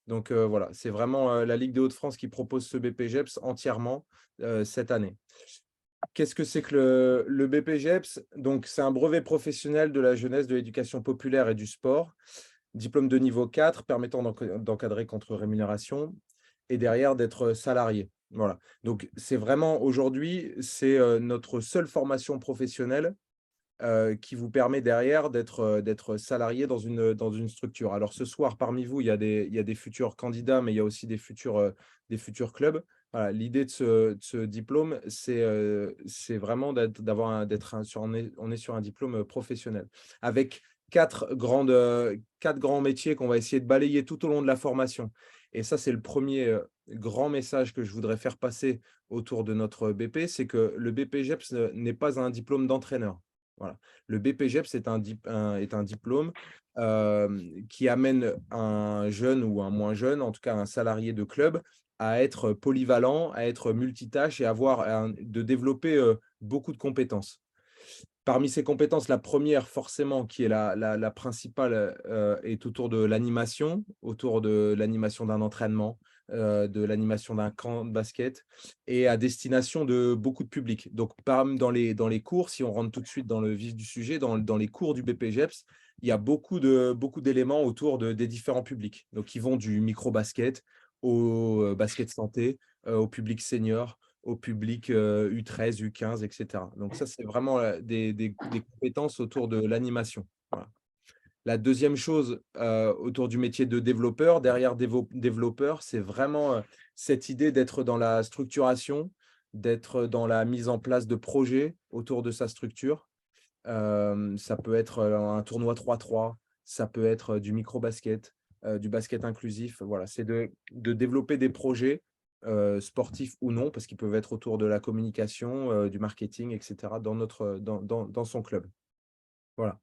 Donc voilà, c'est vraiment la Ligue des Hauts-de-France qui propose ce BPGEPS entièrement cette année. Qu'est-ce que c'est que le BPGEPS? Donc, c'est un brevet professionnel de la jeunesse, de l'éducation populaire et du sport. Diplôme de niveau 4 permettant d'encadrer contre rémunération et derrière d'être salarié. Voilà. Donc, c'est vraiment aujourd'hui, c'est notre seule formation professionnelle qui vous permet derrière d'être salarié dans une structure. Alors ce soir, parmi vous, il y a des futurs candidats, mais il y a aussi des futurs clubs. Voilà, l'idée de ce diplôme, c'est vraiment d'avoir on est sur un diplôme, professionnel avec 4 grands métiers qu'on va essayer de balayer tout au long de la formation et ça, c'est le premier grand message que je voudrais faire passer autour de notre BP, c'est que le BPGEPS n'est pas un diplôme d'entraîneur. Voilà. Le BPGEPS est un diplôme qui amène un jeune ou un moins jeune, en tout cas un salarié de club, à être polyvalent, à être multitâche et de développer beaucoup de compétences. Parmi ces compétences, la première forcément qui est la principale, est autour de l'animation d'un entraînement, de l'animation d'un camp de basket et à destination de beaucoup de publics. Donc dans les cours, si on rentre tout de suite dans le vif du sujet, dans les cours du BPGEPS, il y a beaucoup d'éléments autour des différents publics. Donc qui vont du micro-basket au, basket santé, au public senior, au public, U13, U15 et cetera. Donc ça, c'est vraiment, des compétences autour de l'animation. Voilà. La deuxième chose, autour du métier de développeur, derrière développeur, c'est vraiment, cette idée d'être dans la structuration, d'être dans la mise en place de projets autour de sa structure. Ça peut être, un tournoi 3-3, ça peut être du micro-basket, du basket inclusif. Voilà, c'est de développer des projets, sportifs ou non, parce qu'ils peuvent être autour de la communication, du marketing et cetera dans son club. Voilà.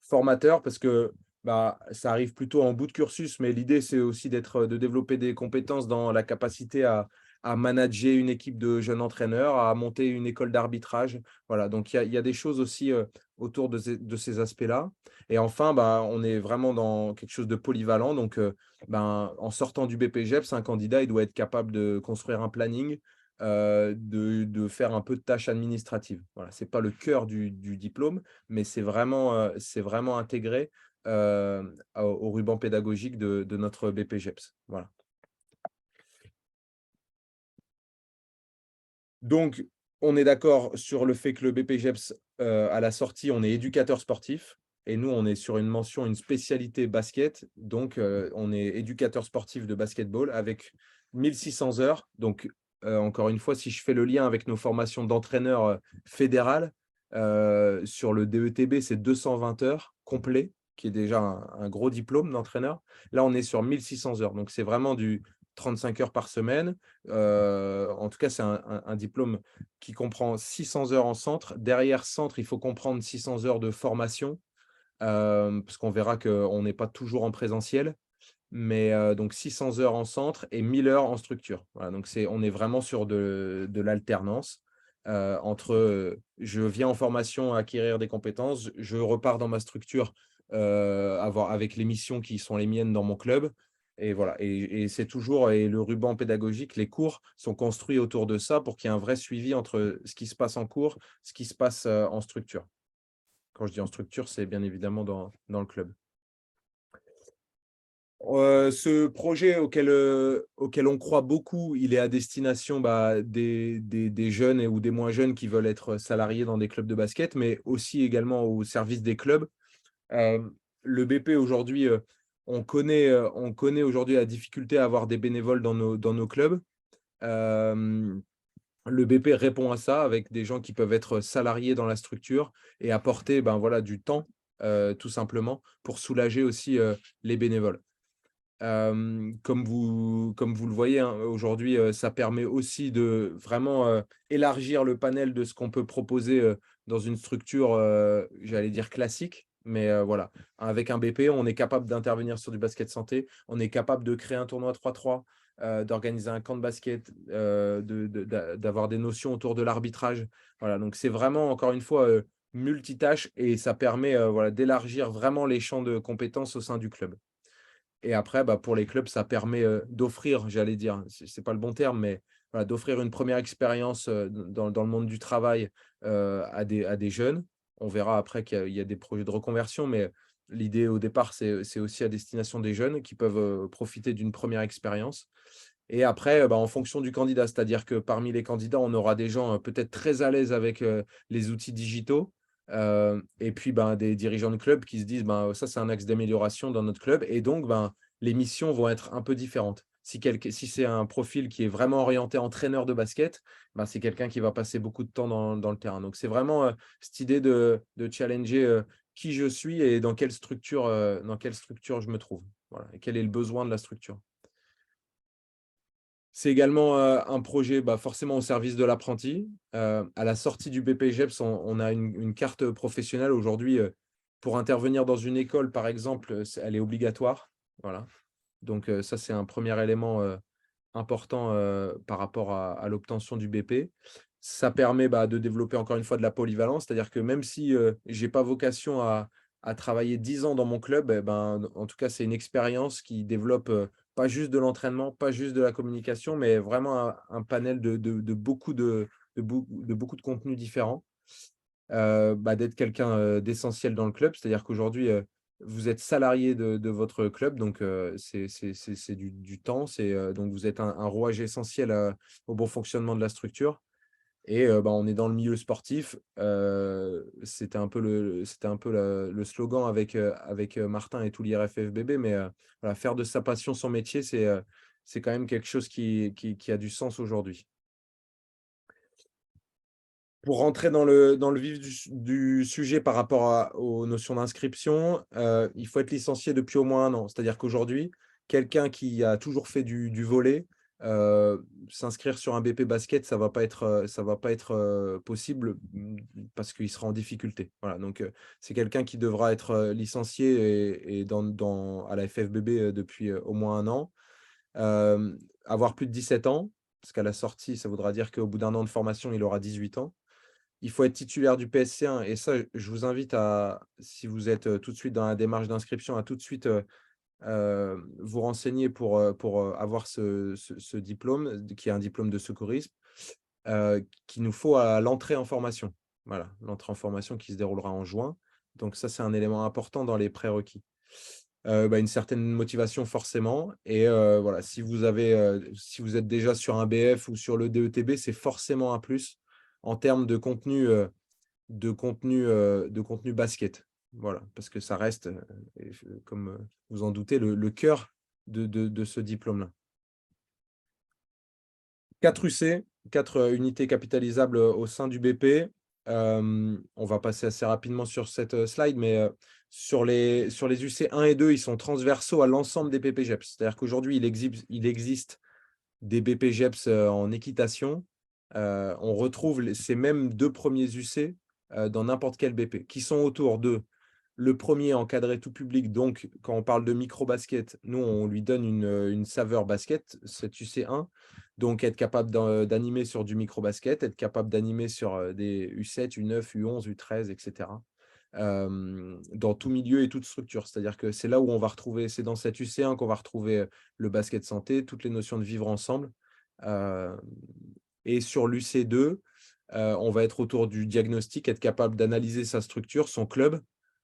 Formateur parce que, bah, ça arrive plutôt en bout de cursus, mais l'idée, c'est aussi de développer des compétences dans la capacité à manager une équipe de jeunes entraîneurs, à monter une école d'arbitrage. Voilà, donc il y a des choses aussi, autour de ces aspects-là et enfin, bah, on est vraiment dans quelque chose de polyvalent donc ben, en sortant du BPGEPS, un candidat, il doit être capable de construire un planning, de faire un peu de tâches administratives. Voilà, c'est pas le cœur du diplôme, mais c'est vraiment intégré, au ruban pédagogique de notre BPGEPS. Voilà. Donc, on est d'accord sur le fait que le BPGEPS, à la sortie, on est éducateur sportif et nous, on est sur une mention, une spécialité basket. Donc, on est éducateur sportif de basketball avec 1 600 heures. Donc, encore une fois, si je fais le lien avec nos formations d'entraîneur, fédérales, sur le DETB, c'est 220 heures complet, qui est déjà un gros diplôme d'entraîneur. Là, on est sur 1 600 heures. Donc, c'est vraiment du 35 heures par semaine. En tout cas, c'est un diplôme qui comprend 600 heures en centre. Derrière centre, il faut comprendre 600 heures de formation, parce qu'on verra qu'on n'est pas toujours en présentiel. Mais donc 600 heures en centre et 1 000 heures en structure. Voilà, donc on est vraiment sur de l'alternance, entre, je viens en formation acquérir des compétences, je repars dans ma structure, avec les missions qui sont les miennes dans mon club et voilà et c'est toujours et le ruban pédagogique, les cours sont construits autour de ça pour qu'il y ait un vrai suivi entre ce qui se passe en cours, ce qui se passe, en structure. Quand je dis en structure, c'est bien évidemment dans le club. Ce projet auquel on croit beaucoup, il est à destination, bah, des jeunes ou des moins jeunes qui veulent être salariés dans des clubs de basket, mais aussi également au service des clubs. Le BP aujourd'hui, on connaît aujourd'hui la difficulté à avoir des bénévoles dans nos clubs. Hem, le BP répond à ça avec des gens qui peuvent être salariés dans la structure et apporter, ben, voilà, du temps, tout simplement pour soulager aussi, les bénévoles. Comme vous le voyez, hein, aujourd'hui, ça permet aussi de vraiment, élargir le panel de ce qu'on peut proposer, dans une structure, j'allais dire classique. Mais, voilà, avec un BP, on est capable d'intervenir sur du basket santé, on est capable de créer un tournoi 3-3, d'organiser un camp de basket, d'avoir des notions autour de l'arbitrage. Voilà, donc c'est vraiment encore une fois, multitâche et ça permet, voilà, d'élargir vraiment les champs de compétences au sein du club. Et après, pour les clubs, ça permet d'offrir, j'allais dire, ce n'est pas le bon terme, mais voilà, d'offrir une première expérience dans le monde du travail à des jeunes. On verra après qu'il y a des projets de reconversion, mais l'idée au départ, c'est aussi à destination des jeunes qui peuvent profiter d'une première expérience. Et après, en fonction du candidat, c'est-à-dire que parmi les candidats, on aura des gens peut-être très à l'aise avec les outils digitaux, et puis des dirigeants de club qui se disent ça, c'est un axe d'amélioration dans notre club. Et donc, les missions vont être un peu différentes. Si c'est un profil qui est vraiment orienté entraîneur de basket, c'est quelqu'un qui va passer beaucoup de temps dans le terrain. Donc, c'est vraiment cette idée de challenger qui je suis et dans quelle structure je me trouve. Voilà. Et quel est le besoin de la structure. C'est également un projet forcément au service de l'apprenti. À la sortie du BPGEPS, on a une carte professionnelle aujourd'hui. Pour intervenir dans une école, par exemple, elle est obligatoire. Voilà. Donc, ça, c'est un premier élément important par rapport à l'obtention du BP. Ça permet de développer encore une fois de la polyvalence, c'est-à-dire que même si je n'ai pas vocation à travailler 10 ans dans mon club, en tout cas, c'est une expérience qui développe pas juste de l'entraînement, pas juste de la communication, mais vraiment un panel de beaucoup de contenus différents. D'être quelqu'un d'essentiel dans le club, c'est-à-dire qu'aujourd'hui, vous êtes salarié de votre club, donc c'est du temps, donc vous êtes un rouage essentiel au bon fonctionnement de la structure. Et on est dans le milieu sportif. C'était un peu le slogan avec Martin et tout l'IRFFBB, mais voilà, faire de sa passion son métier, c'est quand même quelque chose qui a du sens aujourd'hui. Pour rentrer dans le vif du sujet par rapport aux notions d'inscription, il faut être licencié depuis au moins 1 an. C'est-à-dire qu'aujourd'hui, quelqu'un qui a toujours fait du volley, s'inscrire sur un BP basket, ça va pas être possible parce qu'il sera en difficulté. Voilà, donc c'est quelqu'un qui devra être licencié et à la FFBB depuis au moins 1 an. Avoir plus de 17 ans, parce qu'à la sortie, ça voudra dire qu'au bout d'1 an de formation, il aura 18 ans. Il faut être titulaire du PSC1 et ça, je vous invite si vous êtes tout de suite dans la démarche d'inscription, à tout de suite vous renseigner pour avoir ce diplôme, qui est un diplôme de secourisme, qu'il nous faut à l'entrée en formation. Voilà, l'entrée en formation qui se déroulera en juin. Donc ça, c'est un élément important dans les prérequis. Une certaine motivation forcément. Et voilà, si vous êtes déjà sur un BF ou sur le DETB, c'est forcément un plus en termes de contenu basket. Voilà, parce que ça reste, comme vous en doutez, le cœur de ce diplôme-là. 4 UC, 4 unités capitalisables au sein du BP. On va passer assez rapidement sur cette slide, mais sur les UC 1 et 2, ils sont transversaux à l'ensemble des BPGEPS. C'est-à-dire qu'aujourd'hui, il existe des BPGEPS en équitation. On retrouve ces mêmes 2 premiers UC dans n'importe quel BP, qui sont autour de le premier encadré tout public. Donc, quand on parle de micro-basket, nous, on lui donne une saveur basket, cet UC1. Donc, être capable d'animer sur du micro-basket, être capable d'animer sur des U7, U9, U11, U13, etc. Dans tout milieu et toute structure. C'est-à-dire que c'est là où on va retrouver, c'est dans cet UC1 qu'on va retrouver le basket santé, toutes les notions de vivre ensemble. Et sur l'UC2, on va être autour du diagnostic, être capable d'analyser sa structure, son club,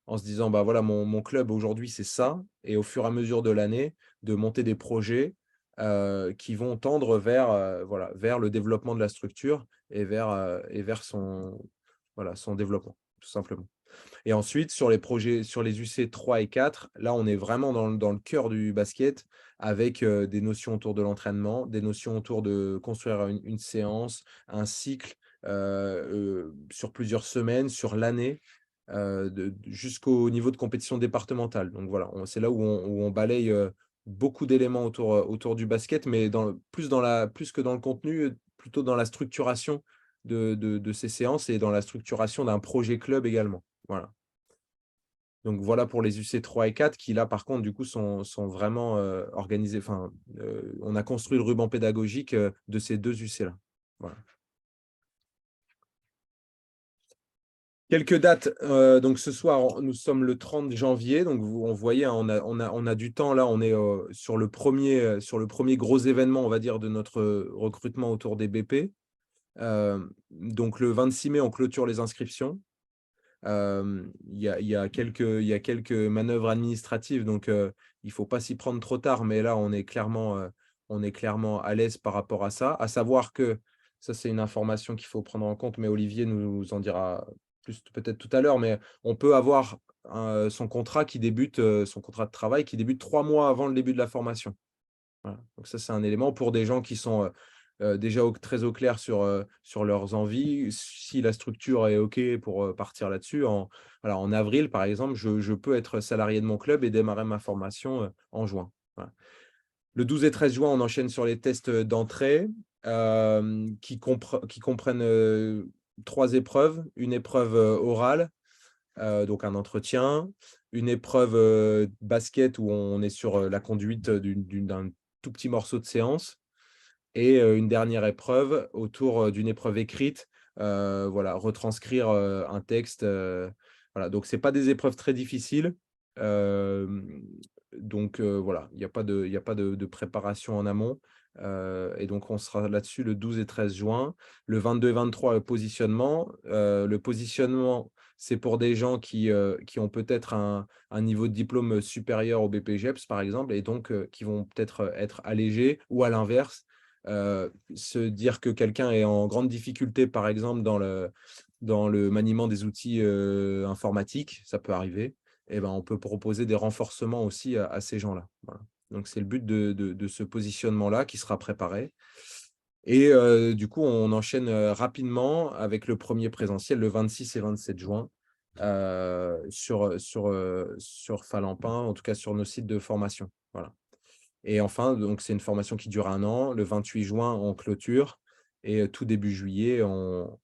en se disant, voilà, mon club aujourd'hui, c'est ça. Et au fur et à mesure de l'année, de monter des projets qui vont tendre vers le développement de la structure et vers son développement, tout simplement. Et ensuite, sur les projets, sur les UC 3 et 4, là, on est vraiment dans le cœur du basket avec des notions autour de l'entraînement, des notions autour de construire une séance, un cycle sur plusieurs semaines, sur l'année, jusqu'au niveau de compétition départementale. Donc voilà, c'est là où on balaye beaucoup d'éléments autour du basket, mais plus que dans le contenu, plutôt dans la structuration de ces séances et dans la structuration d'un projet club également. Voilà. Donc voilà pour les UC 3 et 4 qui là par contre du coup sont vraiment organisés. Enfin, on a construit le ruban pédagogique de ces 2 UC là. Voilà. Quelques dates. Donc ce soir, nous sommes le 30 janvier. Donc on voyait, hein, on a du temps là. On est sur le premier gros événement, on va dire, de notre recrutement autour des BP. Donc le 26 mai, on clôture les inscriptions. Il y a quelques manœuvres administratives, donc il ne faut pas s'y prendre trop tard. Mais là, on est clairement à l'aise par rapport à ça. À savoir que ça, c'est une information qu'il faut prendre en compte, mais Olivier nous en dira plus peut-être tout à l'heure, mais on peut avoir son contrat qui débute, son contrat de travail qui débute 3 mois avant le début de la formation. Voilà. Donc ça, c'est un élément pour des gens qui sont déjà très au clair sur leurs envies. Si la structure est OK pour partir là-dessus, en avril, par exemple, je peux être salarié de mon club et démarrer ma formation en juin. Voilà. Le 12 et 13 juin, on enchaîne sur les tests d'entrée qui comprennent 3 épreuves. Une épreuve orale, donc un entretien, une épreuve basket où on est sur la conduite d'un tout petit morceau de séance et une dernière épreuve autour d'une épreuve écrite, voilà, retranscrire un texte. Voilà. Donc, ce n'est pas des épreuves très difficiles. Donc, voilà, il n'y a pas de préparation en amont. Et donc, on sera là-dessus le 12 et 13 juin. Le 22 et 23, le positionnement. Le positionnement, c'est pour des gens qui ont peut-être un niveau de diplôme supérieur au BPGEPS, par exemple, et donc qui vont peut-être être allégés, ou à l'inverse, se dire que quelqu'un est en grande difficulté, par exemple, dans le maniement des outils informatiques, ça peut arriver, et ben, on peut proposer des renforcements aussi à ces gens-là. Voilà. Donc, c'est le but de ce positionnement-là qui sera préparé. Et du coup, on enchaîne rapidement avec le premier présentiel le 26 et 27 juin sur Falampin, en tout cas sur nos sites de formation. Voilà. Et enfin, donc c'est une formation qui dure 1 an. Le 28 juin, on clôture et tout début juillet, on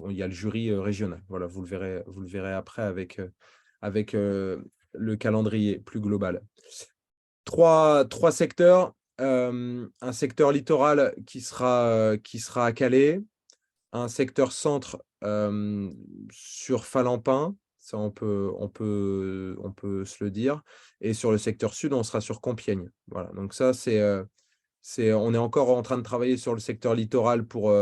il y a le jury régional. Voilà, vous le verrez après avec le calendrier plus global. Trois secteurs. Un secteur littoral qui sera à Calais, un secteur centre sur Falampin, ça on peut se le dire, et sur le secteur sud, on sera sur Compiègne. Voilà, donc ça, on est encore en train de travailler sur le secteur littoral pour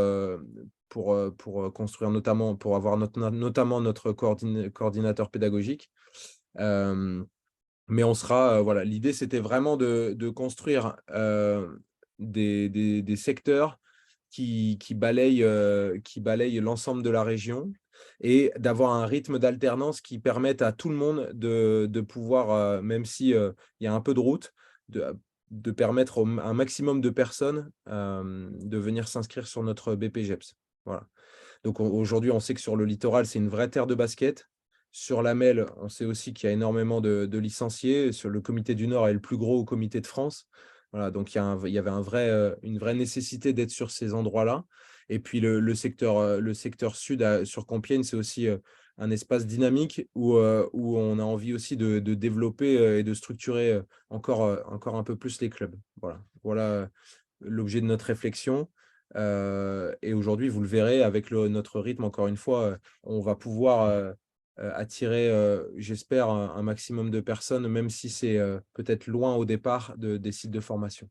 construire notamment, pour avoir notamment notre coordinateur pédagogique. Mais on sera, voilà, l'idée, c'était vraiment de construire des secteurs qui balayent l'ensemble de la région et d'avoir un rythme d'alternance qui permette à tout le monde de pouvoir, même si il y a un peu de route, de permettre à un maximum de personnes de venir s'inscrire sur notre BPGEPS. Voilà. Donc aujourd'hui, on sait que sur le littoral, c'est une vraie terre de basket. Sur la MEL, on sait aussi qu'il y a énormément de licenciés. Sur le comité du Nord est le plus gros comité de France. Voilà, donc il y avait une vraie nécessité d'être sur ces endroits-là. Et puis le secteur sud sur Compiègne, c'est aussi un espace dynamique où on a envie aussi de développer et de structurer encore un peu plus les clubs. Voilà l'objet de notre réflexion. Et aujourd'hui, vous le verrez, avec notre rythme, encore une fois, on va pouvoir attirer, j'espère, un maximum de personnes, même si c'est peut-être loin au départ des sites de formation.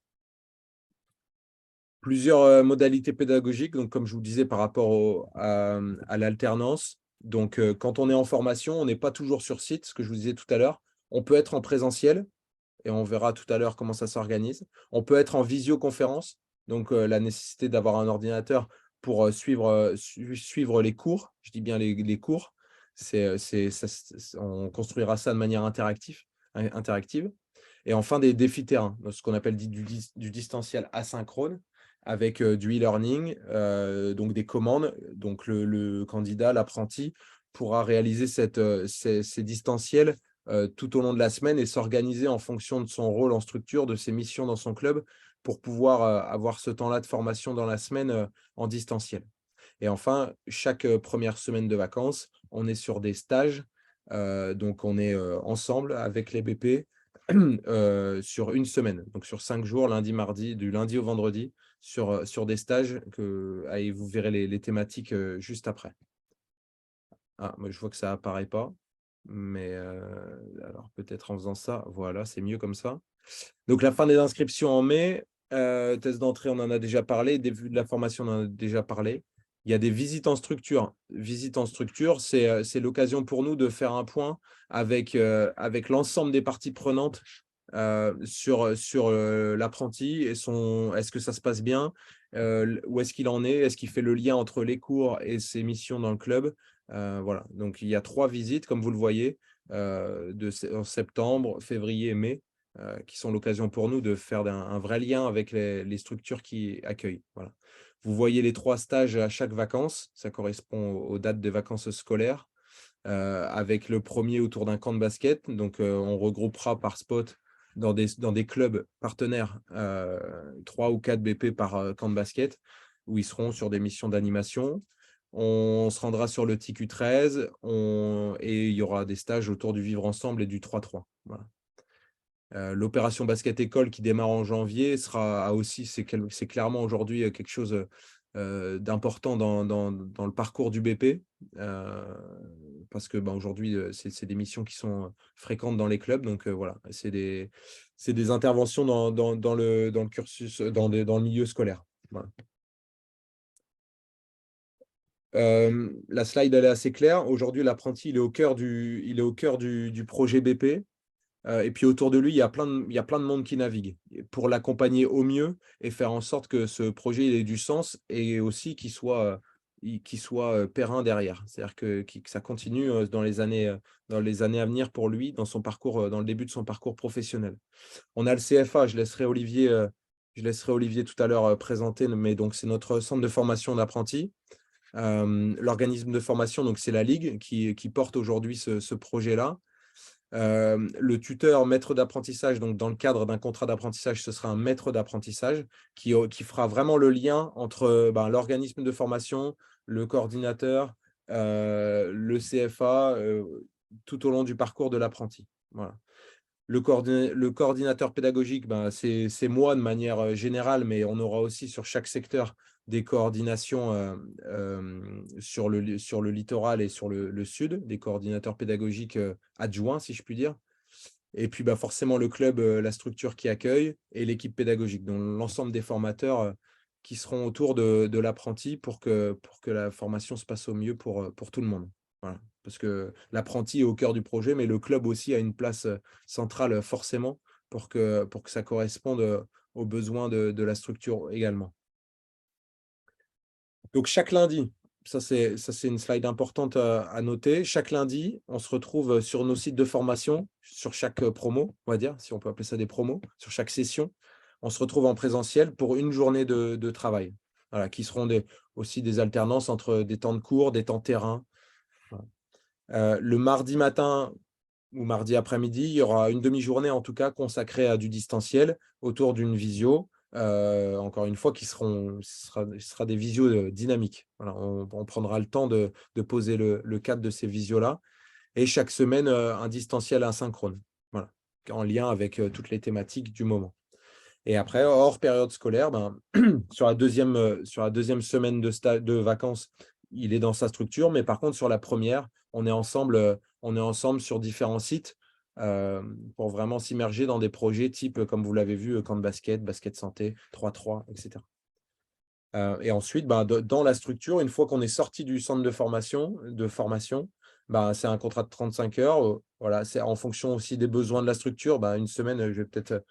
Plusieurs modalités pédagogiques, donc comme je vous disais, par rapport à l'alternance. Donc, quand on est en formation, on n'est pas toujours sur site, ce que je vous disais tout à l'heure. On peut être en présentiel, et on verra tout à l'heure comment ça s'organise. On peut être en visioconférence, donc la nécessité d'avoir un ordinateur pour suivre les cours. Je dis bien les cours. On construira ça de manière interactive. Et enfin, des défis terrain, ce qu'on appelle du distanciel asynchrone, avec du e-learning, donc des commandes. Donc le candidat, l'apprenti, pourra réaliser ces distanciels tout au long de la semaine et s'organiser en fonction de son rôle en structure, de ses missions dans son club, pour pouvoir avoir ce temps-là de formation dans la semaine en distanciel. Et enfin, chaque première semaine de vacances, on est sur des stages. Donc, on est ensemble avec les BP sur une semaine, donc sur 5 jours, lundi, mardi, du lundi au vendredi, sur des stages et vous verrez les thématiques juste après. Ah, moi, je vois que ça apparaît pas, mais alors peut-être en faisant ça, voilà, c'est mieux comme ça. Donc la fin des inscriptions en mai, test d'entrée, on en a déjà parlé, début de la formation, on en a déjà parlé. Il y a des visites en structure. Visites en structure, c'est l'occasion pour nous de faire un point avec l'ensemble des parties prenantes sur l'apprenti et est-ce que ça se passe bien, où est-ce qu'il en est qu'il fait le lien entre les cours et ses missions dans le club. Voilà, donc il y a 3 visites, comme vous le voyez, en septembre, février et mai, qui sont l'occasion pour nous de faire un vrai lien avec les structures qui accueillent. Voilà. Vous voyez les 3 stages à chaque vacances, ça correspond aux dates des vacances scolaires, avec le premier autour d'un camp de basket. Donc, on regroupera par spot dans des clubs partenaires 3 ou 4 BP par camp de basket, où ils seront sur des missions d'animation. On se rendra sur le TQ13 et il y aura des stages autour du vivre ensemble et du 3-3. Voilà. L'opération basket école qui démarre en janvier sera aussi, c'est clairement aujourd'hui quelque chose d'important dans le parcours du BP, parce que aujourd'hui, c'est des missions qui sont fréquentes dans les clubs. Donc voilà, c'est des interventions dans le cursus, dans le milieu scolaire. Voilà. La slide, elle est assez claire. Aujourd'hui, l'apprenti, il est au cœur du projet BP. Et puis autour de lui, il y a plein de monde qui navigue pour l'accompagner au mieux et faire en sorte que ce projet il ait du sens et aussi qu'il soit périn derrière. C'est-à-dire que ça continue dans les années à venir pour lui, dans son parcours, dans le début de son parcours professionnel. On a le CFA, je laisserai Olivier tout à l'heure présenter, mais donc c'est notre centre de formation d'apprentis. L'organisme de formation, donc c'est la Ligue qui porte aujourd'hui ce projet-là. Le tuteur maître d'apprentissage, donc dans le cadre d'un contrat d'apprentissage, ce sera un maître d'apprentissage qui fera vraiment le lien entre l'organisme de formation, le coordinateur, le CFA, tout au long du parcours de l'apprenti. Voilà. Le coordinateur pédagogique, c'est moi de manière générale, mais on aura aussi sur chaque secteur des coordinations sur le littoral et sur le sud, des coordinateurs pédagogiques adjoints, si je puis dire. Et puis forcément le club, la structure qui accueille et l'équipe pédagogique, donc l'ensemble des formateurs qui seront autour de l'apprenti pour que la formation se passe au mieux pour tout le monde. Voilà. Parce que l'apprenti est au cœur du projet, mais le club aussi a une place centrale forcément pour que ça corresponde aux besoins de la structure également. Donc chaque lundi, ça c'est une slide importante à noter. Chaque lundi, on se retrouve sur nos sites de formation, sur chaque promo, on va dire, si on peut appeler ça des promos, sur chaque session. On se retrouve en présentiel pour une journée de travail. Voilà, qui seront aussi des alternances entre des temps de cours, des temps terrain. Voilà. Le mardi matin ou mardi après-midi, il y aura une demi-journée en tout cas consacrée à du distanciel autour d'une visio. Encore une fois, ce sera des visios dynamiques. Voilà, on prendra le temps de poser le cadre de ces visios-là. Et chaque semaine, un distanciel asynchrone, voilà, en lien avec toutes les thématiques du moment. Et après, hors période scolaire, sur la deuxième semaine de vacances, il est dans sa structure. Mais par contre, sur la première, on est ensemble sur différents sites pour vraiment s'immerger dans des projets type, comme vous l'avez vu, camp de basket, basket santé, 3-3, etc. Et ensuite, dans la structure, une fois qu'on est sorti du centre de formation, c'est un contrat de 35 heures. Voilà, c'est en fonction aussi des besoins de la structure. Une semaine, je vais peut-être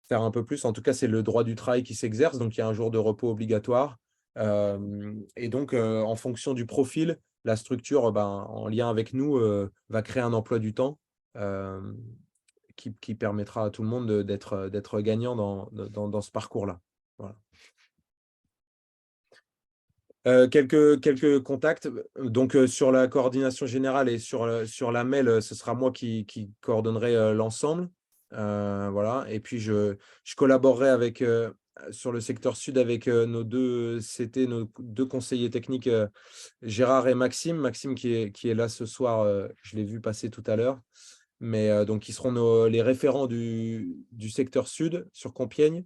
faire un peu plus. En tout cas, c'est le droit du travail qui s'exerce, donc il y a un jour de repos obligatoire. Et donc, en fonction du profil, la structure, en lien avec nous, va créer un emploi du temps qui permettra à tout le monde d'être gagnant dans ce parcours-là. Voilà. Quelques contacts. Donc, sur la coordination générale et sur la mail, ce sera moi qui coordonnerai l'ensemble. Voilà. Et puis, je collaborerai sur le secteur sud avec nos deux conseillers techniques, Gérard et Maxime. Maxime qui est là ce soir, je l'ai vu passer tout à l'heure. mais donc qui seront les référents du secteur sud sur Compiègne.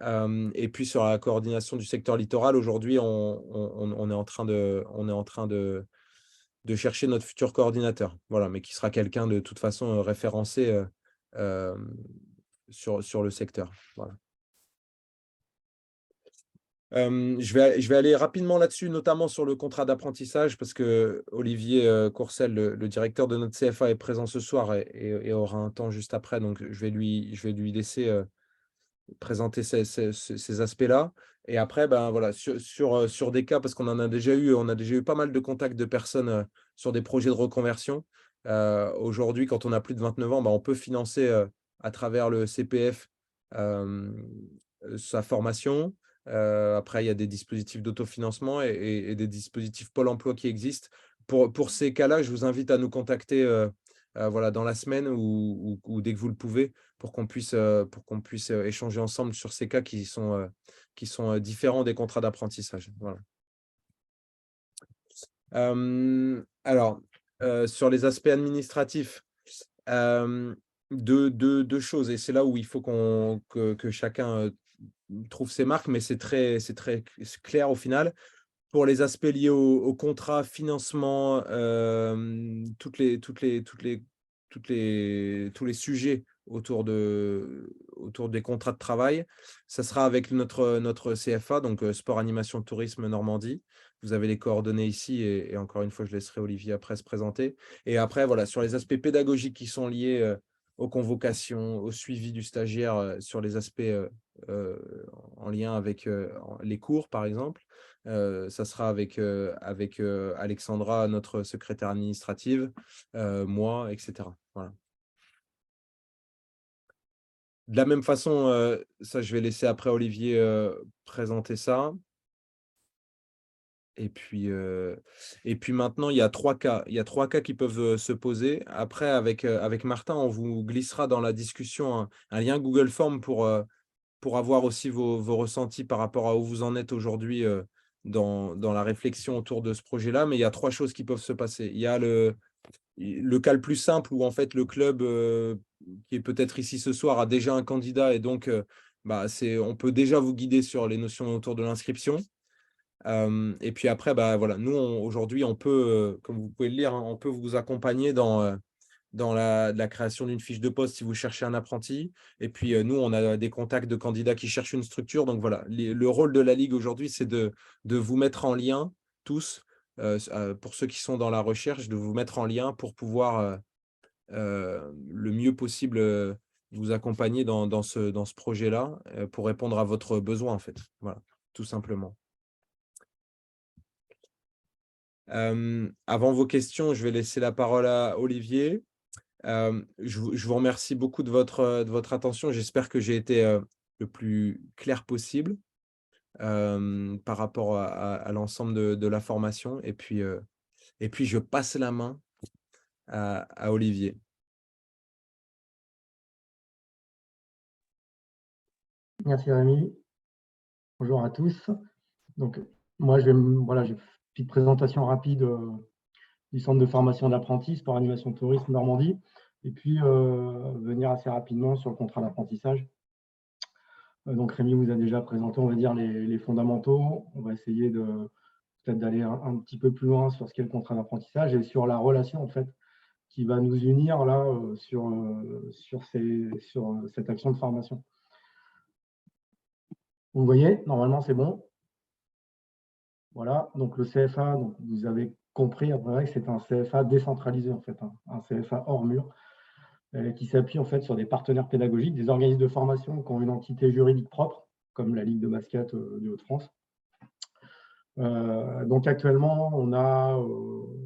Et puis sur la coordination du secteur littoral, aujourd'hui, on est en train de chercher notre futur coordinateur. Voilà, mais qui sera quelqu'un de toute façon référencé sur le secteur. Voilà. Je vais aller rapidement là-dessus, notamment sur le contrat d'apprentissage, parce que Olivier Courcel, le directeur de notre CFA, est présent ce soir et aura un temps juste après. Donc, je vais lui laisser présenter ces aspects-là. Et après, ben, voilà, sur des cas, parce qu'on en a déjà eu, on a déjà eu pas mal de contacts de personnes sur des projets de reconversion. Aujourd'hui, quand on a plus de 29 ans, ben, on peut financer à travers le CPF sa formation. Après, il y a des dispositifs d'autofinancement et des dispositifs Pôle emploi qui existent. Pour ces cas-là, je vous invite à nous contacter voilà, dans la semaine ou dès que vous le pouvez pour qu'on puisse échanger ensemble sur ces cas qui sont différents des contrats d'apprentissage. Voilà. Alors, sur les aspects administratifs, deux choses et c'est là où il faut que chacun trouve ses marques, mais c'est très clair au final. Pour les aspects liés au contrat, financement, tous les sujets autour des contrats de travail, ça sera avec notre CFA, donc Sport, Animation, Tourisme Normandie. Vous avez les coordonnées ici et encore une fois, je laisserai Olivier après se présenter. Et après, voilà, sur les aspects pédagogiques qui sont liés aux convocations, au suivi du stagiaire, sur les aspects en lien avec les cours, par exemple. Ça sera avec Alexandra, notre secrétaire administrative, moi, etc. Voilà. De la même façon, ça, je vais laisser après Olivier présenter ça. Et puis maintenant, il y a 3 cas. Il y a 3 cas qui peuvent se poser. Après, avec Martin, on vous glissera dans la discussion un lien Google Form pour avoir aussi vos ressentis par rapport à où vous en êtes aujourd'hui dans la réflexion autour de ce projet-là. Mais il y a 3 choses qui peuvent se passer. Il y a le cas le plus simple où en fait le club qui est peut-être ici ce soir a déjà un candidat et donc on peut déjà vous guider sur les notions autour de l'inscription. Et puis après, voilà, nous, aujourd'hui, on peut, comme vous pouvez le lire, hein, on peut vous accompagner dans la création d'une fiche de poste si vous cherchez un apprenti. Et puis, nous, on a des contacts de candidats qui cherchent une structure. Donc voilà, le rôle de la Ligue aujourd'hui, c'est de vous mettre en lien tous, pour ceux qui sont dans la recherche, de vous mettre en lien pour pouvoir le mieux possible vous accompagner dans ce projet-là pour répondre à votre besoin, en fait. Voilà, tout simplement. Avant vos questions, je vais laisser la parole à Olivier. Je vous remercie beaucoup de votre attention. J'espère que j'ai été le plus clair possible par rapport à l'ensemble de la formation. Et puis, je passe la main à Olivier. Merci Rémi. Bonjour à tous. Donc, moi, j'ai une petite présentation rapide du centre de formation d'apprentis Sport Animation Tourisme Normandie, et puis venir assez rapidement sur le contrat d'apprentissage. Donc, Rémi vous a déjà présenté, on va dire, les fondamentaux. On va essayer peut-être d'aller un petit peu plus loin sur ce qu'est le contrat d'apprentissage et sur la relation, en fait, qui va nous unir là sur cette action de formation. Vous voyez, normalement, c'est bon. Voilà, donc le CFA, donc vous avez compris après que c'est un CFA décentralisé, en fait, un CFA hors mur, qui s'appuie en fait sur des partenaires pédagogiques, des organismes de formation qui ont une entité juridique propre, comme la Ligue de basket du Hauts-de-France. Donc actuellement, on a...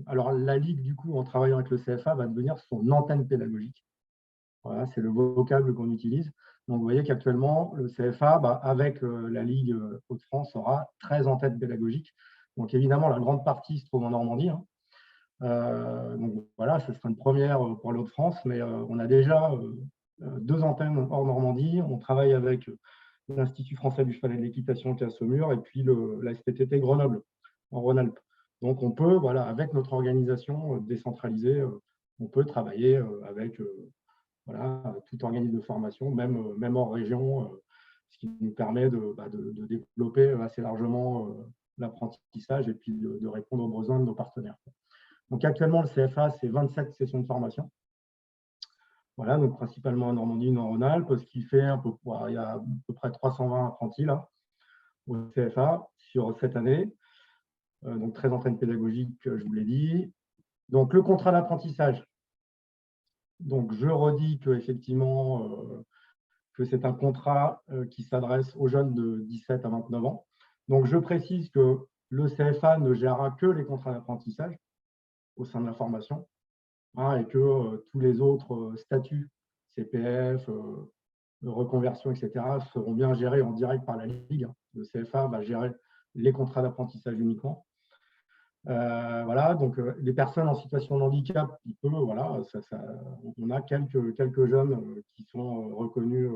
alors la Ligue, du coup, en travaillant avec le CFA, va devenir son antenne pédagogique. Voilà, c'est le vocable qu'on utilise. Donc vous voyez qu'actuellement, le CFA, avec la Ligue Hauts-de-France, aura 13 antennes pédagogiques. Donc évidemment, la grande partie se trouve en Normandie. Hein. Donc voilà, ce sera une première pour les Hauts-de-France, mais on a déjà 2 antennes hors Normandie. On travaille avec l'Institut français du cheval et de l'équitation qui est à Saumur et puis la SPTT Grenoble, en Rhône-Alpes. Donc on peut, voilà, avec notre organisation décentralisée, on peut travailler avec voilà, tout organisme de formation, même hors région, ce qui nous permet de développer assez largement l'apprentissage et puis de répondre aux besoins de nos partenaires. Donc actuellement, le CFA, c'est 27 sessions de formation. Voilà, donc principalement en Normandie, Nord-Rhône-Alpes, ce qui fait il y a à peu près 320 apprentis là, au CFA sur cette année. Donc 13 entraînes pédagogiques, je vous l'ai dit. Donc le contrat d'apprentissage. Donc je redis que effectivement que c'est un contrat qui s'adresse aux jeunes de 17 à 29 ans. Donc je précise que le CFA ne gérera que les contrats d'apprentissage au sein de la formation. Et que tous les autres statuts, CPF, reconversion, etc., seront bien gérés en direct par la Ligue. Le CFA va gérer les contrats d'apprentissage uniquement. Voilà, donc les personnes en situation de handicap, voilà, on a quelques jeunes qui sont reconnus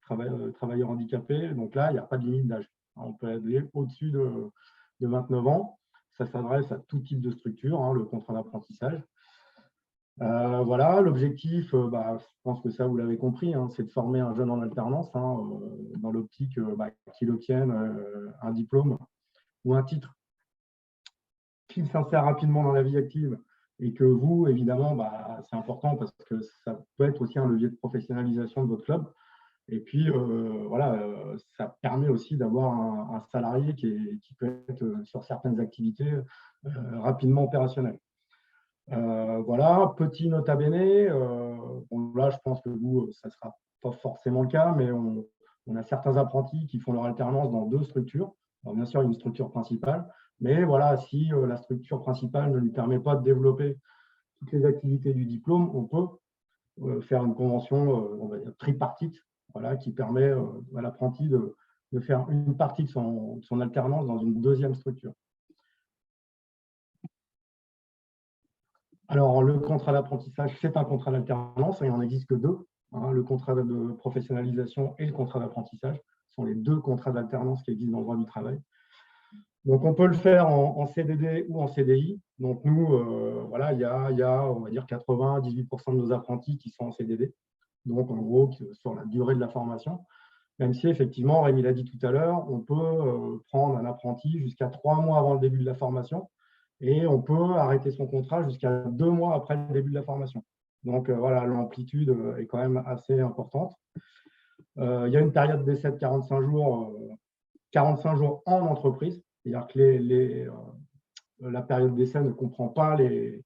travailleurs handicapés. Donc là, il n'y a pas de limite d'âge. On peut aller au-dessus de 29 ans. Ça s'adresse à tout type de structure, le contrat d'apprentissage. Voilà, l'objectif, je pense que ça, vous l'avez compris, c'est de former un jeune en alternance dans l'optique qu'il obtienne un diplôme ou un titre qu'il s'insère rapidement dans la vie active et que vous, évidemment, c'est important parce que ça peut être aussi un levier de professionnalisation de votre club. Et puis, voilà, ça permet aussi d'avoir un salarié qui peut être sur certaines activités rapidement opérationnel. Voilà, petit nota bene. Là, je pense que vous, ça ne sera pas forcément le cas, mais on a certains apprentis qui font leur alternance dans 2 structures. Alors, bien sûr, une structure principale, mais voilà, si la structure principale ne lui permet pas de développer toutes les activités du diplôme, on peut faire une convention on va dire tripartite, voilà, qui permet à l'apprenti de faire une partie de son alternance dans une 2e structure. Alors, le contrat d'apprentissage, c'est un contrat d'alternance, et il n'en existe que 2, le contrat de professionnalisation et le contrat d'apprentissage. Ce sont les 2 contrats d'alternance qui existent dans le droit du travail. Donc, on peut le faire en CDD ou en CDI. Donc, nous, voilà, il y a, on va dire, 98% de nos apprentis qui sont en CDD. Donc, en gros, sur la durée de la formation. Même si, effectivement, Rémi l'a dit tout à l'heure, on peut prendre un apprenti jusqu'à 3 mois avant le début de la formation. Et on peut arrêter son contrat jusqu'à 2 mois après le début de la formation. Donc, voilà, l'amplitude est quand même assez importante. Il y a une période d'essai de 45 jours en entreprise. C'est-à-dire que la période d'essai ne comprend pas les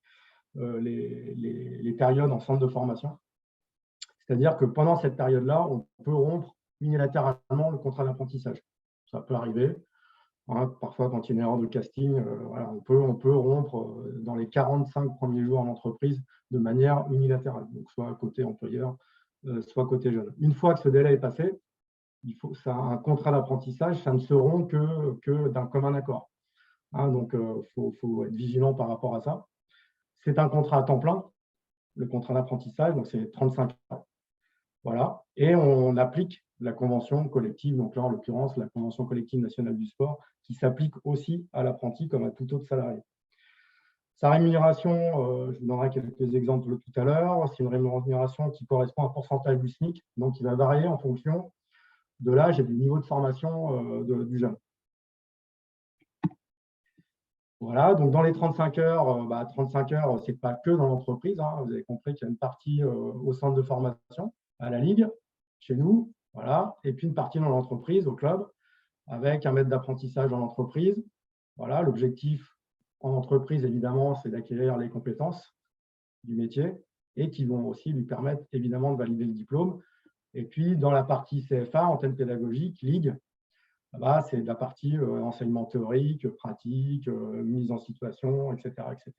périodes en centre de formation. C'est-à-dire que pendant cette période-là, on peut rompre unilatéralement le contrat d'apprentissage. Ça peut arriver. Parfois, quand il y a une erreur de casting, voilà, on peut rompre dans les 45 premiers jours en entreprise de manière unilatérale, donc soit côté employeur, soit côté jeune. Une fois que ce délai est passé, un contrat d'apprentissage, ça ne se rompt que d'un commun accord. Donc, il faut être vigilant par rapport à ça. C'est un contrat à temps plein, le contrat d'apprentissage, donc c'est 35 heures. Voilà, et on applique la convention collective, donc là en l'occurrence la convention collective nationale du sport, qui s'applique aussi à l'apprenti comme à tout autre salarié. Sa rémunération, je vous donnerai quelques exemples tout à l'heure, c'est une rémunération qui correspond à un pourcentage du SMIC, donc qui va varier en fonction de l'âge et du niveau de formation du jeune. Voilà, donc dans les 35 heures, 35 heures, ce n'est pas que dans l'entreprise, vous avez compris qu'il y a une partie au centre de formation, à la Ligue, chez nous, voilà, et puis une partie dans l'entreprise, au club, avec un maître d'apprentissage dans l'entreprise. Voilà, l'objectif en entreprise, évidemment, c'est d'acquérir les compétences du métier et qui vont aussi lui permettre, évidemment, de valider le diplôme. Et puis, dans la partie CFA, antenne pédagogique, Ligue, c'est de la partie enseignement théorique, pratique, mise en situation, etc., etc.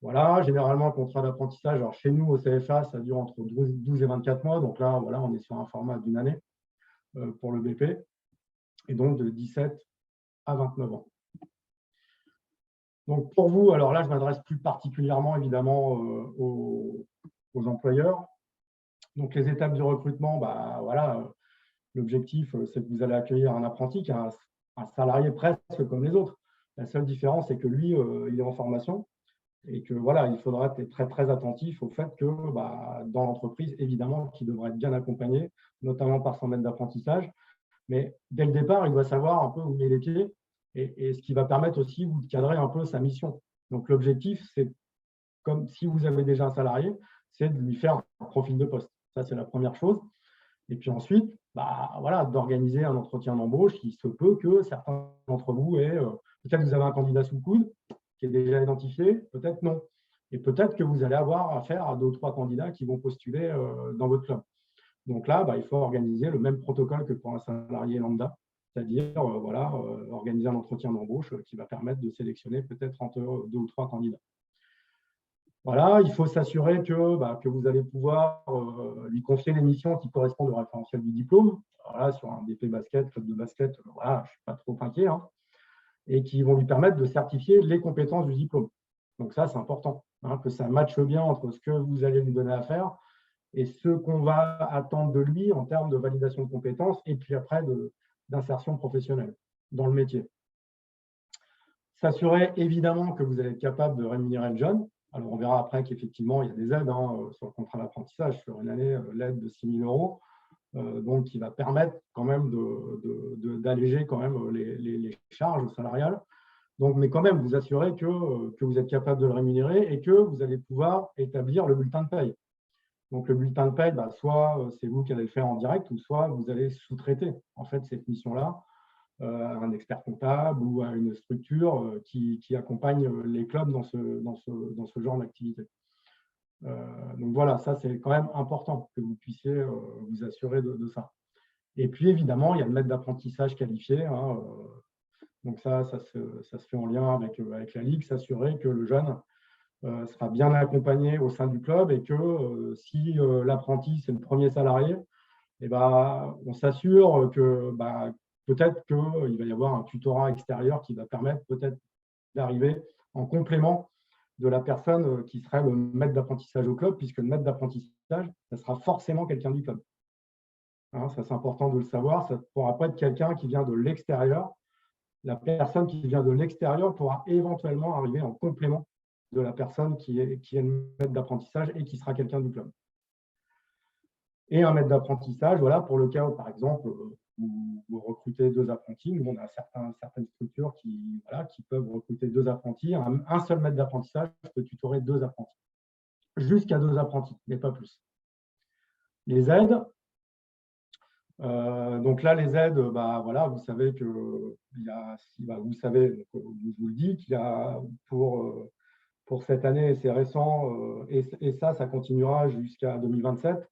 Voilà, généralement, le contrat d'apprentissage, alors chez nous, au CFA, ça dure entre 12 et 24 mois. Donc là, voilà, on est sur un format d'1 année pour le BP, et donc de 17 à 29 ans. Donc pour vous, alors là, je m'adresse plus particulièrement, évidemment, aux employeurs. Donc les étapes du recrutement, voilà, l'objectif, c'est que vous allez accueillir un apprenti qui est un salarié presque comme les autres. La seule différence, c'est que lui, il est en formation. Et que voilà, il faudra être très, très attentif au fait que dans l'entreprise, évidemment, qui devrait être bien accompagné, notamment par son maître d'apprentissage. Mais dès le départ, il doit savoir un peu où met les pieds et ce qui va permettre aussi de cadrer un peu sa mission. Donc, l'objectif, c'est comme si vous avez déjà un salarié, c'est de lui faire un profil de poste. Ça, c'est la première chose. Et puis ensuite, voilà, d'organiser un entretien d'embauche. Il se peut que certains d'entre vous aient, peut-être vous avez un candidat sous le coude qui est déjà identifié, peut-être non. Et peut-être que vous allez avoir affaire à 2 ou 3 candidats qui vont postuler dans votre club. Donc là, il faut organiser le même protocole que pour un salarié lambda, c'est-à-dire organiser un entretien d'embauche qui va permettre de sélectionner peut-être entre 2 ou 3 candidats. Voilà, il faut s'assurer que vous allez pouvoir lui confier les missions qui correspondent au référentiel du diplôme. Alors là, sur un BP basket, club de basket, voilà, je ne suis pas trop inquiet, hein, et qui vont lui permettre de certifier les compétences du diplôme. Donc ça, c'est important, hein, que ça matche bien entre ce que vous allez lui donner à faire et ce qu'on va attendre de lui en termes de validation de compétences et puis après d'insertion professionnelle dans le métier. S'assurer évidemment que vous allez être capable de rémunérer le jeune. Alors, on verra après qu'effectivement, il y a des aides sur le contrat d'apprentissage sur une année, l'aide de 6 000 €, donc qui va permettre quand même d'alléger quand même les charges salariales. Donc, mais quand même, vous assurer que vous êtes capable de le rémunérer et que vous allez pouvoir établir le bulletin de paye. Donc, le bulletin de paye, soit c'est vous qui allez le faire en direct, ou soit vous allez sous-traiter en fait cette mission-là à un expert comptable ou à une structure qui accompagne les clubs dans ce genre d'activité. Donc voilà, ça c'est quand même important que vous puissiez vous assurer de ça. Et puis évidemment, il y a le maître d'apprentissage qualifié, hein, donc ça se fait en lien avec la Ligue, s'assurer que le jeune sera bien accompagné au sein du club et que si l'apprenti c'est le premier salarié, on s'assure que peut-être qu'il va y avoir un tutorat extérieur qui va permettre peut-être d'arriver en complément de la personne qui serait le maître d'apprentissage au club, puisque le maître d'apprentissage, ça sera forcément quelqu'un du club. Hein, ça, c'est important de le savoir. Ça ne pourra pas être quelqu'un qui vient de l'extérieur. La personne qui vient de l'extérieur pourra éventuellement arriver en complément de la personne qui est le maître d'apprentissage et qui sera quelqu'un du club. Et un maître d'apprentissage, voilà, pour le cas où, par exemple, vous recrutez 2 apprentis. Nous, on a certaines structures qui peuvent recruter 2 apprentis. Un seul maître d'apprentissage peut tutorer 2 apprentis. Jusqu'à 2 apprentis, mais pas plus. Les aides. Donc là, les aides, voilà, vous savez que vous savez, je vous le dis, qu'il y a pour cette année, c'est récent, et ça continuera jusqu'à 2027.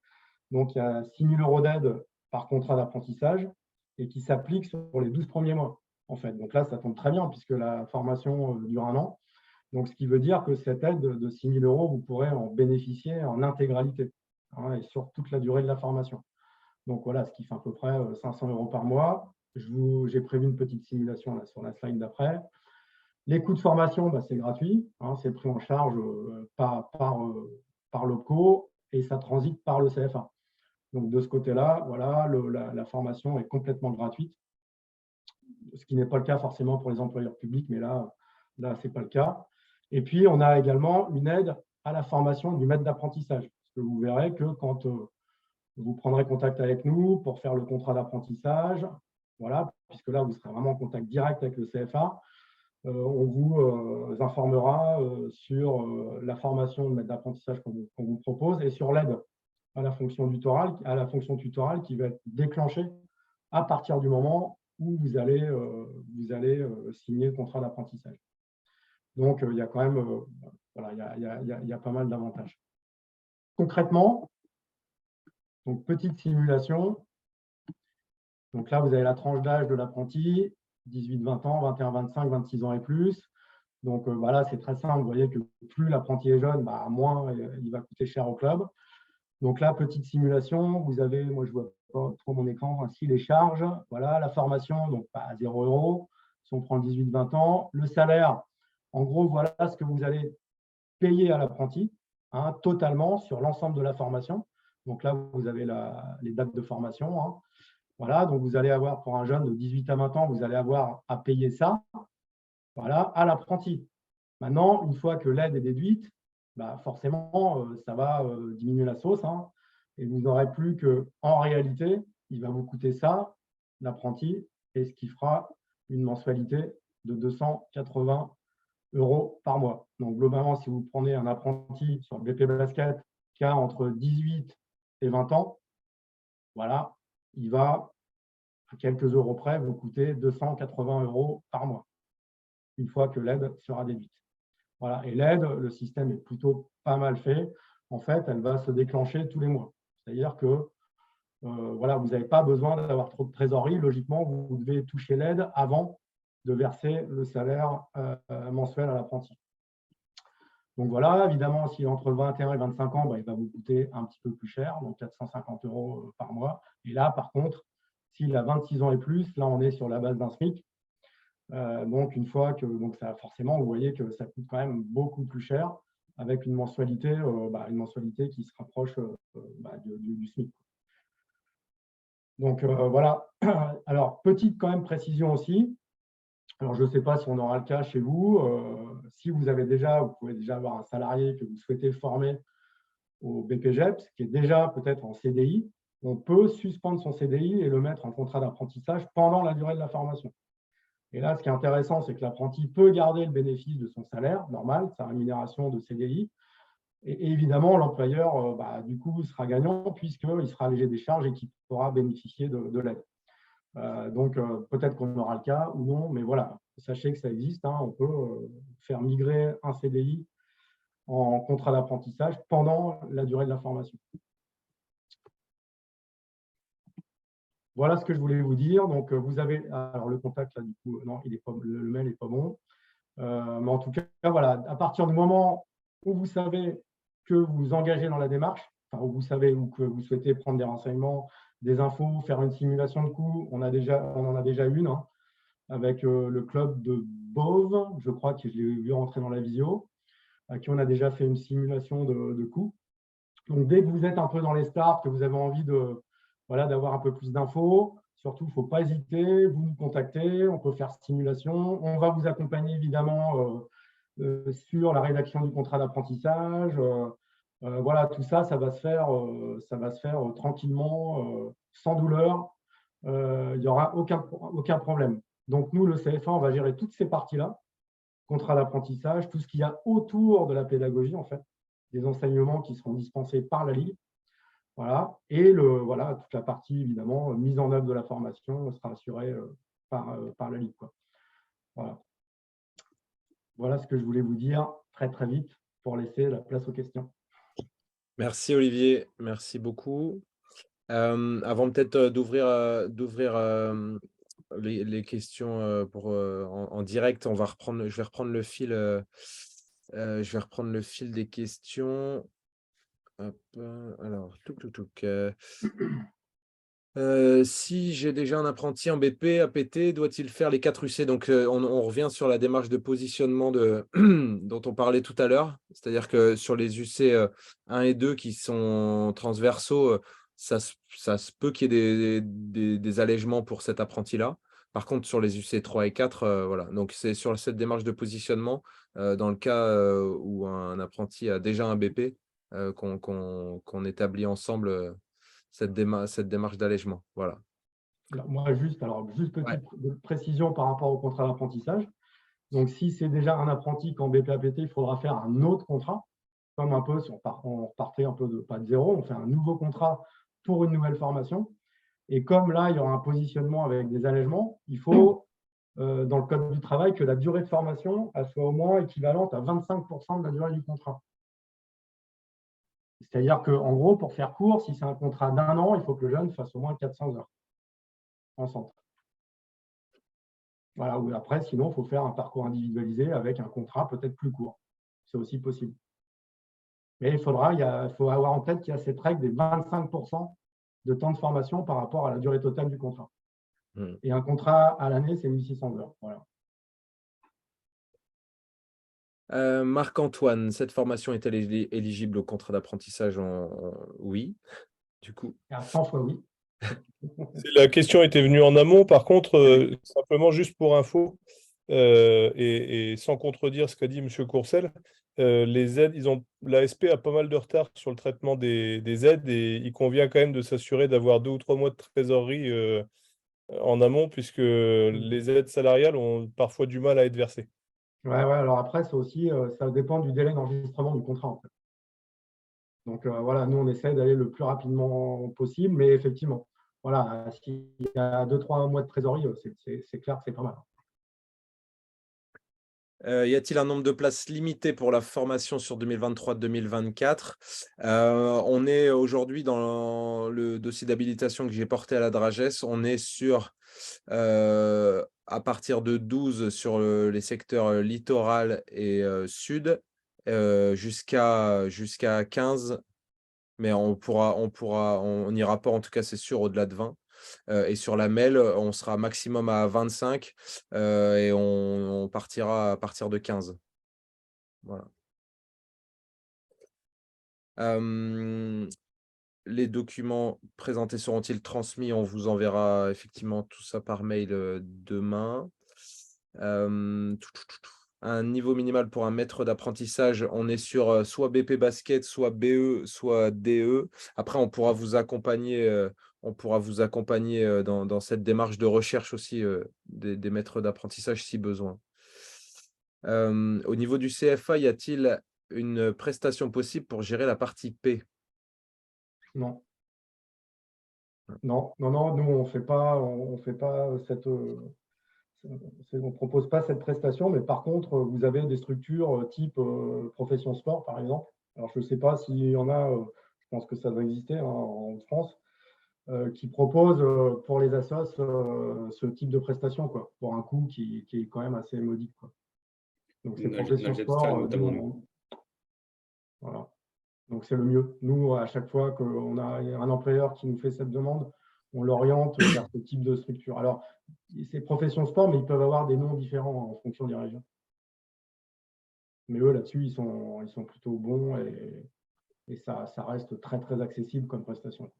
Donc, il y a 6 000 € d'aide par contrat d'apprentissage et qui s'applique sur les 12 premiers mois, en fait. Donc là, ça tombe très bien puisque la formation dure 1 an. Donc, ce qui veut dire que cette aide de 6 000 €, vous pourrez en bénéficier en intégralité, hein, et sur toute la durée de la formation. Donc, voilà, ce qui fait à peu près 500 € par mois. J'ai prévu une petite simulation là, sur la slide d'après. Les coûts de formation, c'est gratuit, hein, c'est pris en charge par l'OPCO et ça transite par le CFA. Donc, de ce côté-là, voilà, la formation est complètement gratuite, ce qui n'est pas le cas forcément pour les employeurs publics, mais là ce n'est pas le cas. Et puis, on a également une aide à la formation du maître d'apprentissage. Parce que vous verrez que quand vous prendrez contact avec nous pour faire le contrat d'apprentissage, voilà, puisque là, vous serez vraiment en contact direct avec le CFA, on vous informera sur la formation de maître d'apprentissage qu'on vous propose et sur l'aide à la fonction tutorale qui va être déclenchée à partir du moment où vous allez signer le contrat d'apprentissage. Donc, il y a quand même voilà, il y a pas mal d'avantages. Concrètement, donc petite simulation. Donc là, vous avez la tranche d'âge de l'apprenti, 18-20 ans, 21-25, 26 ans et plus. Donc voilà, c'est très simple. Vous voyez que plus l'apprenti est jeune, moins il va coûter cher au club. Donc là, petite simulation, vous avez, moi je ne vois pas trop mon écran, ainsi les charges, voilà, la formation, donc à 0 € si on prend 18-20 ans. Le salaire, en gros, voilà ce que vous allez payer à l'apprenti, hein, totalement sur l'ensemble de la formation. Donc là, vous avez les dates de formation. Hein. Voilà, donc vous allez avoir pour un jeune de 18 à 20 ans, vous allez avoir à payer ça, voilà, à l'apprenti. Maintenant, une fois que l'aide est déduite, bah forcément, ça va diminuer la sauce, hein, et vous n'aurez plus qu'en réalité, il va vous coûter ça, l'apprenti, et ce qui fera une mensualité de 280 € par mois. Donc, globalement, si vous prenez un apprenti sur le BP Basket qui a entre 18 et 20 ans, voilà, il va, à quelques euros près, vous coûter 280 € par mois, une fois que l'aide sera déduite. Voilà. Et l'aide, le système est plutôt pas mal fait. En fait, elle va se déclencher tous les mois. C'est-à-dire que voilà, vous n'avez pas besoin d'avoir trop de trésorerie. Logiquement, vous devez toucher l'aide avant de verser le salaire mensuel à l'apprenti. Donc voilà, évidemment, s'il est entre 21 et 25 ans, bah, il va vous coûter un petit peu plus cher, donc 450 € par mois. Et là, par contre, s'il a 26 ans et plus, là, on est sur la base d'un SMIC. Donc, une fois que, donc ça, forcément, vous voyez que ça coûte quand même beaucoup plus cher avec une mensualité qui se rapproche du SMIC. Donc, voilà. Alors, petite quand même précision aussi. Alors, je ne sais pas si on aura le cas chez vous. Si vous pouvez déjà avoir un salarié que vous souhaitez former au BPGEPS, qui est déjà peut-être en CDI, on peut suspendre son CDI et le mettre en contrat d'apprentissage pendant la durée de la formation. Et là, ce qui est intéressant, c'est que l'apprenti peut garder le bénéfice de son salaire normal, sa rémunération de CDI. Et évidemment, l'employeur, du coup, sera gagnant puisqu'il sera allégé des charges et qu'il pourra bénéficier de l'aide. Donc, peut-être qu'on aura le cas ou non, mais voilà, sachez que ça existe. Hein, on peut faire migrer un CDI en contrat d'apprentissage pendant la durée de la formation. Voilà ce que je voulais vous dire. Donc, vous avez… Alors, le contact, là, du coup, non, le mail n'est pas bon. Mais en tout cas, voilà, à partir du moment où vous savez que vous vous engagez dans la démarche, enfin, où vous savez ou que vous souhaitez prendre des renseignements, des infos, faire une simulation de coût, on en a déjà une, hein, avec le club de Bove, je crois que je l'ai vu rentrer dans la visio, à qui on a déjà fait une simulation de coût. Donc, dès que vous êtes un peu dans les stars, que vous avez envie d'avoir un peu plus d'infos, surtout, il ne faut pas hésiter, vous nous contactez, on peut faire simulation. On va vous accompagner évidemment sur la rédaction du contrat d'apprentissage. Voilà, tout ça, ça va se faire tranquillement, sans douleur. Il n'y aura aucun problème. Donc, nous, le CFA, on va gérer toutes ces parties-là, contrat d'apprentissage, tout ce qu'il y a autour de la pédagogie, en fait, des enseignements qui seront dispensés par la Ligue. Voilà. Et toute la partie, évidemment, mise en œuvre de la formation sera assurée par la Ligue, quoi. Voilà. Voilà ce que je voulais vous dire très, très vite pour laisser la place aux questions. Merci Olivier, merci beaucoup. Avant peut-être d'ouvrir les questions en direct, je vais reprendre le fil. Je vais reprendre le fil des questions. Hop, alors, si j'ai déjà un apprenti en BP, APT, doit-il faire les 4 UC? Donc, on revient sur la démarche de positionnement dont on parlait tout à l'heure. C'est-à-dire que sur les UC 1 et 2 qui sont transversaux, ça se peut qu'il y ait des allègements pour cet apprenti-là. Par contre, sur les UC 3 et 4, voilà. Donc, c'est sur cette démarche de positionnement, dans le cas où un apprenti a déjà un BP, qu'on établit ensemble cette démarche d'allègement. Voilà. Alors, juste petite précision par rapport au contrat d'apprentissage. Donc, si c'est déjà un apprenti qu'en BP-APT, il faudra faire un autre contrat, comme un peu si on repartait un peu pas de zéro, on fait un nouveau contrat pour une nouvelle formation. Et comme là, il y aura un positionnement avec des allègements, il faut, dans le code du travail, que la durée de formation elle soit au moins équivalente à 25% de la durée du contrat. C'est-à-dire qu'en gros, pour faire court, si c'est un contrat d'1 an, il faut que le jeune fasse au moins 400 heures en centre. Voilà, ou après, sinon, il faut faire un parcours individualisé avec un contrat peut-être plus court. C'est aussi possible. Mais il faut avoir en tête qu'il y a cette règle des 25% de temps de formation par rapport à la durée totale du contrat. Et un contrat à l'année, c'est 1600 heures. Voilà. Marc-Antoine, cette formation est-elle éligible au contrat d'apprentissage Oui, du coup. À 100 fois oui. La question était venue en amont. Par contre, simplement juste pour info, et sans contredire ce qu'a dit M. Courcel, les aides, l'ASP a pas mal de retard sur le traitement des aides et il convient quand même de s'assurer d'avoir 2 ou 3 mois de trésorerie en amont, puisque les aides salariales ont parfois du mal à être versées. Ouais, alors après, c'est aussi, ça dépend du délai d'enregistrement du contrat, en fait. Donc voilà, nous, on essaie d'aller le plus rapidement possible, mais effectivement, voilà, s'il y a 2-3 mois de trésorerie, c'est clair que c'est pas mal. Y a-t-il un nombre de places limité pour la formation sur 2023-2024? On est aujourd'hui dans le dossier d'habilitation que j'ai porté à la Drages. On est sur, à partir de 12 sur les secteurs littoral et sud, jusqu'à 15, mais on n'ira pas, en tout cas, c'est sûr, au-delà de 20. Et sur la MEL, on sera maximum à 25, et on partira à partir de 15. Voilà. Les documents présentés seront-ils transmis? On vous enverra effectivement tout ça par mail, demain. Un niveau minimal pour un maître d'apprentissage, on est sur, soit BP basket, soit BE, soit DE. Après, on pourra vous accompagner, dans cette démarche de recherche aussi, des maîtres d'apprentissage si besoin. Au niveau du CFA, y a-t-il une prestation possible pour gérer la partie P? Non. Non, nous, on fait pas cette, on propose pas cette prestation, mais par contre, vous avez des structures type profession sport, par exemple. Alors, je ne sais pas s'il y en a, je pense que ça doit exister en France, qui proposent pour les assos ce type de prestation, quoi, pour un coût qui est quand même assez modique, quoi. Donc, ces professions sport, notamment. Voilà. Donc, c'est le mieux. Nous, à chaque fois qu'on a un employeur qui nous fait cette demande, on l'oriente vers ce type de structure. Alors, c'est profession sport, mais ils peuvent avoir des noms différents en fonction des régions. Mais eux, là-dessus, ils sont plutôt bons et ça reste très, très accessible comme prestation.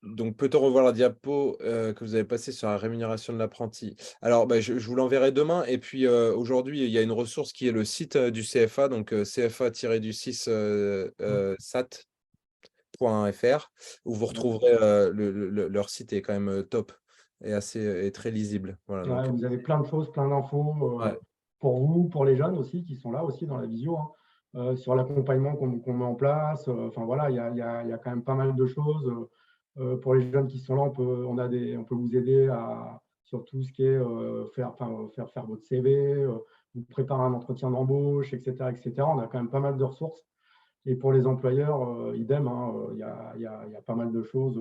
Donc, peut-on revoir la diapo que vous avez passée sur la rémunération de l'apprenti? Alors, je vous l'enverrai demain. Et puis, aujourd'hui, il y a une ressource qui est le site du CFA, donc CFA-du-6 sat.fr, où vous retrouverez leur site est quand même top et et très lisible. Voilà, Ouais, donc, vous avez plein de choses, plein d'infos ouais. pour vous, pour les jeunes aussi, qui sont là aussi dans la visio, hein, sur l'accompagnement qu'on met en place. Enfin voilà, il y a quand même pas mal de choses. Pour les jeunes qui sont là, on peut vous aider sur tout ce qui est faire votre CV, vous préparer un entretien d'embauche, etc., etc. On a quand même pas mal de ressources. Et pour les employeurs, idem, hein, il y a pas mal de choses.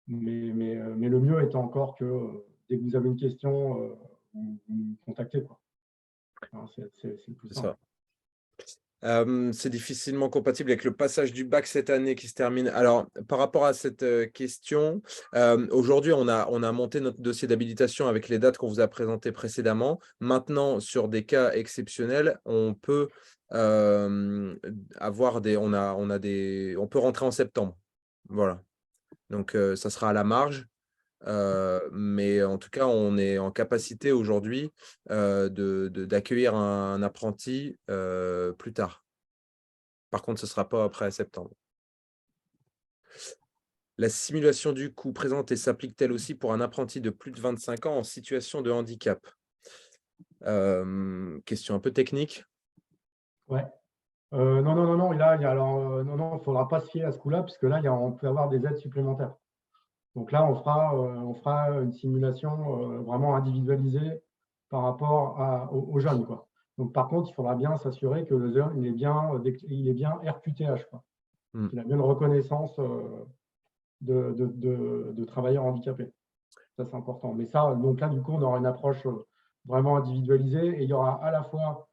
Mais le mieux étant encore que dès que vous avez une question, vous me contactez, quoi. Hein, c'est le plus C'est simple. ça. C'est difficilement compatible avec le passage du bac cette année qui se termine. Alors, par rapport à cette question, aujourd'hui, on a monté notre dossier d'habilitation avec les dates qu'on vous a présentées précédemment. Maintenant, sur des cas exceptionnels, on peut avoir on peut rentrer en septembre. Voilà. Donc, ça sera à la marge. Mais en tout cas, on est en capacité aujourd'hui d'accueillir un apprenti plus tard. Par contre, ce ne sera pas après septembre. La simulation du coût présentée s'applique-t-elle aussi pour un apprenti de plus de 25 ans en situation de handicap? Question un peu technique. Ouais. Non. Là, alors, non, il ne faudra pas se fier à ce coup-là, puisque là, on peut avoir des aides supplémentaires. Donc là, on fera une simulation vraiment individualisée par rapport aux jeunes, quoi. Donc, par contre, il faudra bien s'assurer que le jeune, il est bien RQTH, quoi. Qu'il a bien une reconnaissance de travailleurs handicapés. Ça, c'est important. Mais ça, donc là, du coup, on aura une approche vraiment individualisée et il y aura à la fois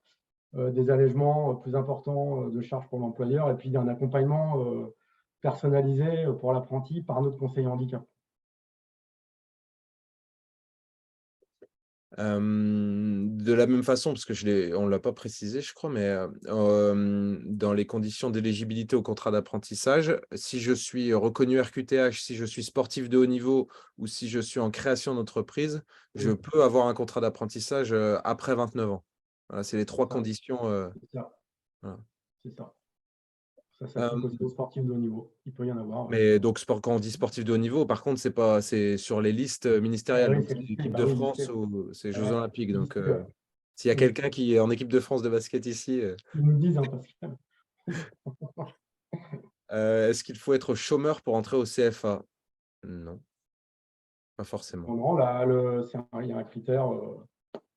des allègements plus importants de charges pour l'employeur et puis un accompagnement personnalisé pour l'apprenti par notre conseiller handicap. De la même façon, parce que on ne l'a pas précisé, je crois, mais dans les conditions d'éligibilité au contrat d'apprentissage, si je suis reconnu RQTH, si je suis sportif de haut niveau ou si je suis en création d'entreprise, je Oui. peux avoir un contrat d'apprentissage après 29 ans. Voilà, c'est les 3 conditions. C'est ça. Voilà. C'est ça. Ça Euh, s'applique aussi aux sportifs de haut niveau. Il peut y en avoir. Mais donc, quand on dit sportif de haut niveau, par contre, c'est sur les listes ministérielles. Oui, Donc, c'est c'est listé. équipe Bah de oui, France listé. ou c'est Jeux Ouais, Olympiques. c'est Donc, listé, ouais. s'il y a Oui. quelqu'un qui est en équipe de France de basket ici, Ils nous le disent, hein, Pascal. est-ce qu'il faut être chômeur pour entrer au CFA? Non, pas forcément. Non, non, là, il y a un critère,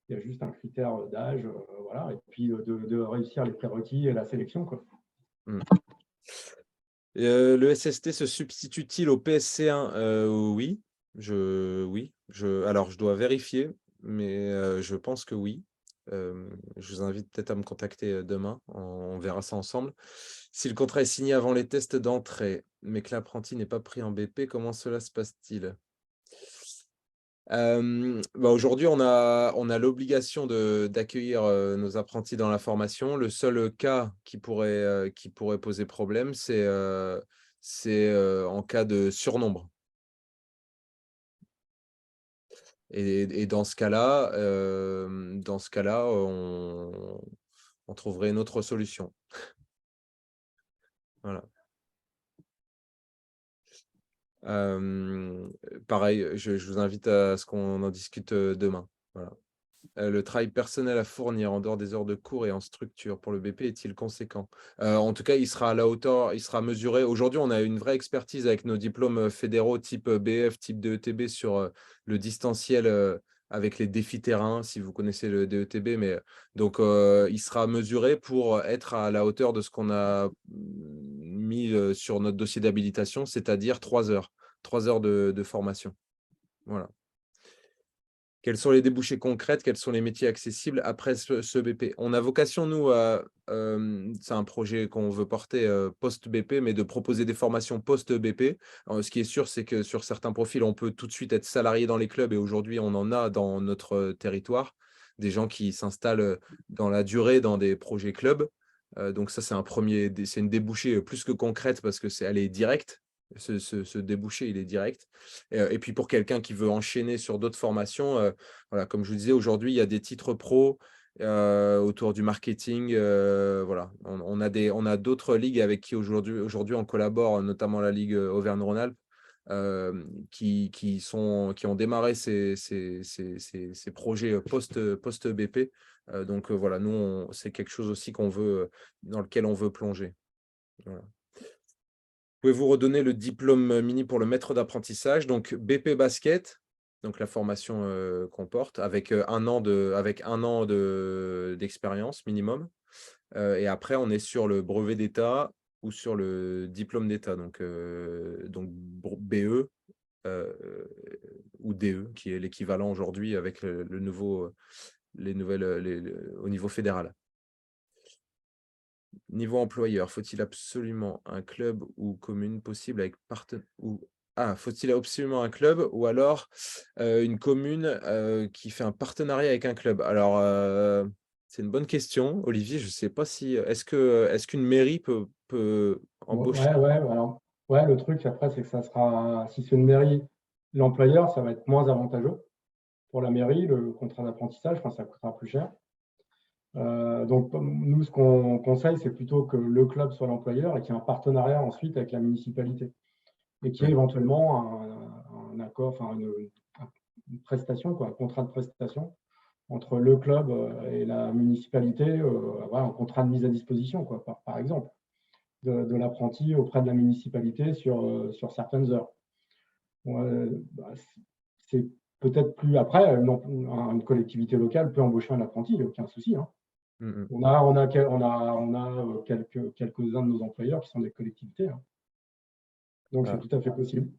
il y a juste un critère d'âge, voilà, et puis de réussir les prérequis et la sélection, quoi. Mm. Le SST se substitue-t-il au PSC1? Oui, alors je dois vérifier, mais je pense que oui. Je vous invite peut-être à me contacter demain, on verra ça ensemble. Si le contrat est signé avant les tests d'entrée, mais que l'apprenti n'est pas pris en BP, comment cela se passe-t-il? Aujourd'hui, on a l'obligation d'accueillir nos apprentis dans la formation. Le seul cas qui pourrait poser problème, c'est en cas de surnombre. Et dans ce cas-là, on trouverait une autre solution. Voilà. Pareil, je vous invite à ce qu'on en discute demain. Voilà. Le travail personnel à fournir en dehors des heures de cours et en structure pour le BP est-il conséquent? En tout cas, il sera à la hauteur, il sera mesuré. Aujourd'hui, on a une vraie expertise avec nos diplômes fédéraux type BF, type DETB sur le distanciel avec les défis terrain, si vous connaissez le DETB. Mais donc, il sera mesuré pour être à la hauteur de ce qu'on a mis sur notre dossier d'habilitation, c'est-à-dire 3 heures. 3 heures de formation. Voilà. Quels sont les débouchés concrets? Quels sont les métiers accessibles après ce BP? On a vocation, nous, c'est un projet qu'on veut porter post-BP, mais de proposer des formations post-BP. Ce qui est sûr, c'est que sur certains profils, on peut tout de suite être salarié dans les clubs et aujourd'hui, on en a dans notre territoire, des gens qui s'installent dans la durée dans des projets clubs. Donc ça, c'est une débouchée plus que concrète parce que elle est directe. Ce débouché, il est direct. Et puis pour quelqu'un qui veut enchaîner sur d'autres formations, voilà, comme je vous disais, aujourd'hui, il y a des titres pro autour du marketing. Voilà. On a d'autres ligues avec qui aujourd'hui on collabore, notamment la Ligue Auvergne-Rhône-Alpes, qui ont démarré ces projets post-BP. Donc voilà, nous, c'est quelque chose aussi dans lequel on veut plonger. Voilà. Pouvez-vous redonner le diplôme mini pour le maître d'apprentissage? Donc, BP Basket, donc la formation qu'on porte, avec un an d'expérience minimum. Et après, on est sur le brevet d'État ou sur le diplôme d'État, donc BE ou DE, qui est l'équivalent aujourd'hui avec au niveau fédéral. Niveau employeur, faut-il absolument un club ou commune possible avec faut-il absolument un club ou alors une commune qui fait un partenariat avec un club? Alors, c'est une bonne question, Olivier. Je ne sais pas si est-ce qu'une mairie peut embaucher? Alors, le truc après, c'est que ça sera, si c'est une mairie, l'employeur, ça va être moins avantageux. Pour la mairie, le contrat d'apprentissage, enfin, ça coûtera plus cher. Donc, nous, ce qu'on conseille, c'est plutôt que le club soit l'employeur et qu'il y ait un partenariat ensuite avec la municipalité et qu'il y ait éventuellement un accord, enfin une prestation, un contrat de prestation entre le club et la municipalité, voilà, un contrat de mise à disposition, par exemple, de l'apprenti auprès de la municipalité sur certaines heures. C'est peut-être plus après, une collectivité locale peut embaucher un apprenti, il n'y a aucun souci. Hein. On a quelques-uns de nos employeurs qui sont des collectivités. Hein. Donc, c'est tout à fait possible.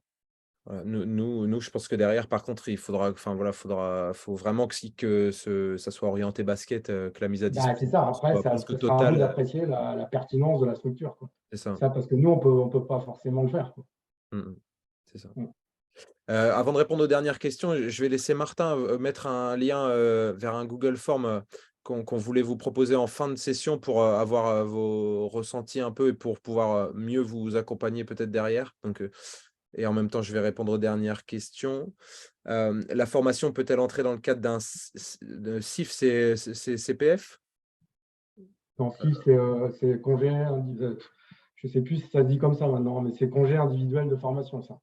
Voilà, nous, je pense que derrière, par contre, faut vraiment que ça soit orienté basket, que la mise à C'est disposition ça. Après, soit ce presque sera à vous totale. d'apprécier la pertinence de la structure. C'est ça. Ça, parce que nous, on peut pas forcément le faire. C'est ça. Avant de répondre aux dernières questions, je vais laisser Martin mettre un lien vers un Google Form qu'on voulait vous proposer en fin de session pour avoir vos ressentis un peu et pour pouvoir mieux vous accompagner peut-être derrière. Donc, et en même temps, je vais répondre aux dernières questions. La formation peut-elle entrer dans le cadre d'un CIF CPF? Dans CIF, c'est congé individuel. Je ne sais plus si ça se dit comme ça maintenant, mais c'est congé individuel de formation, ça.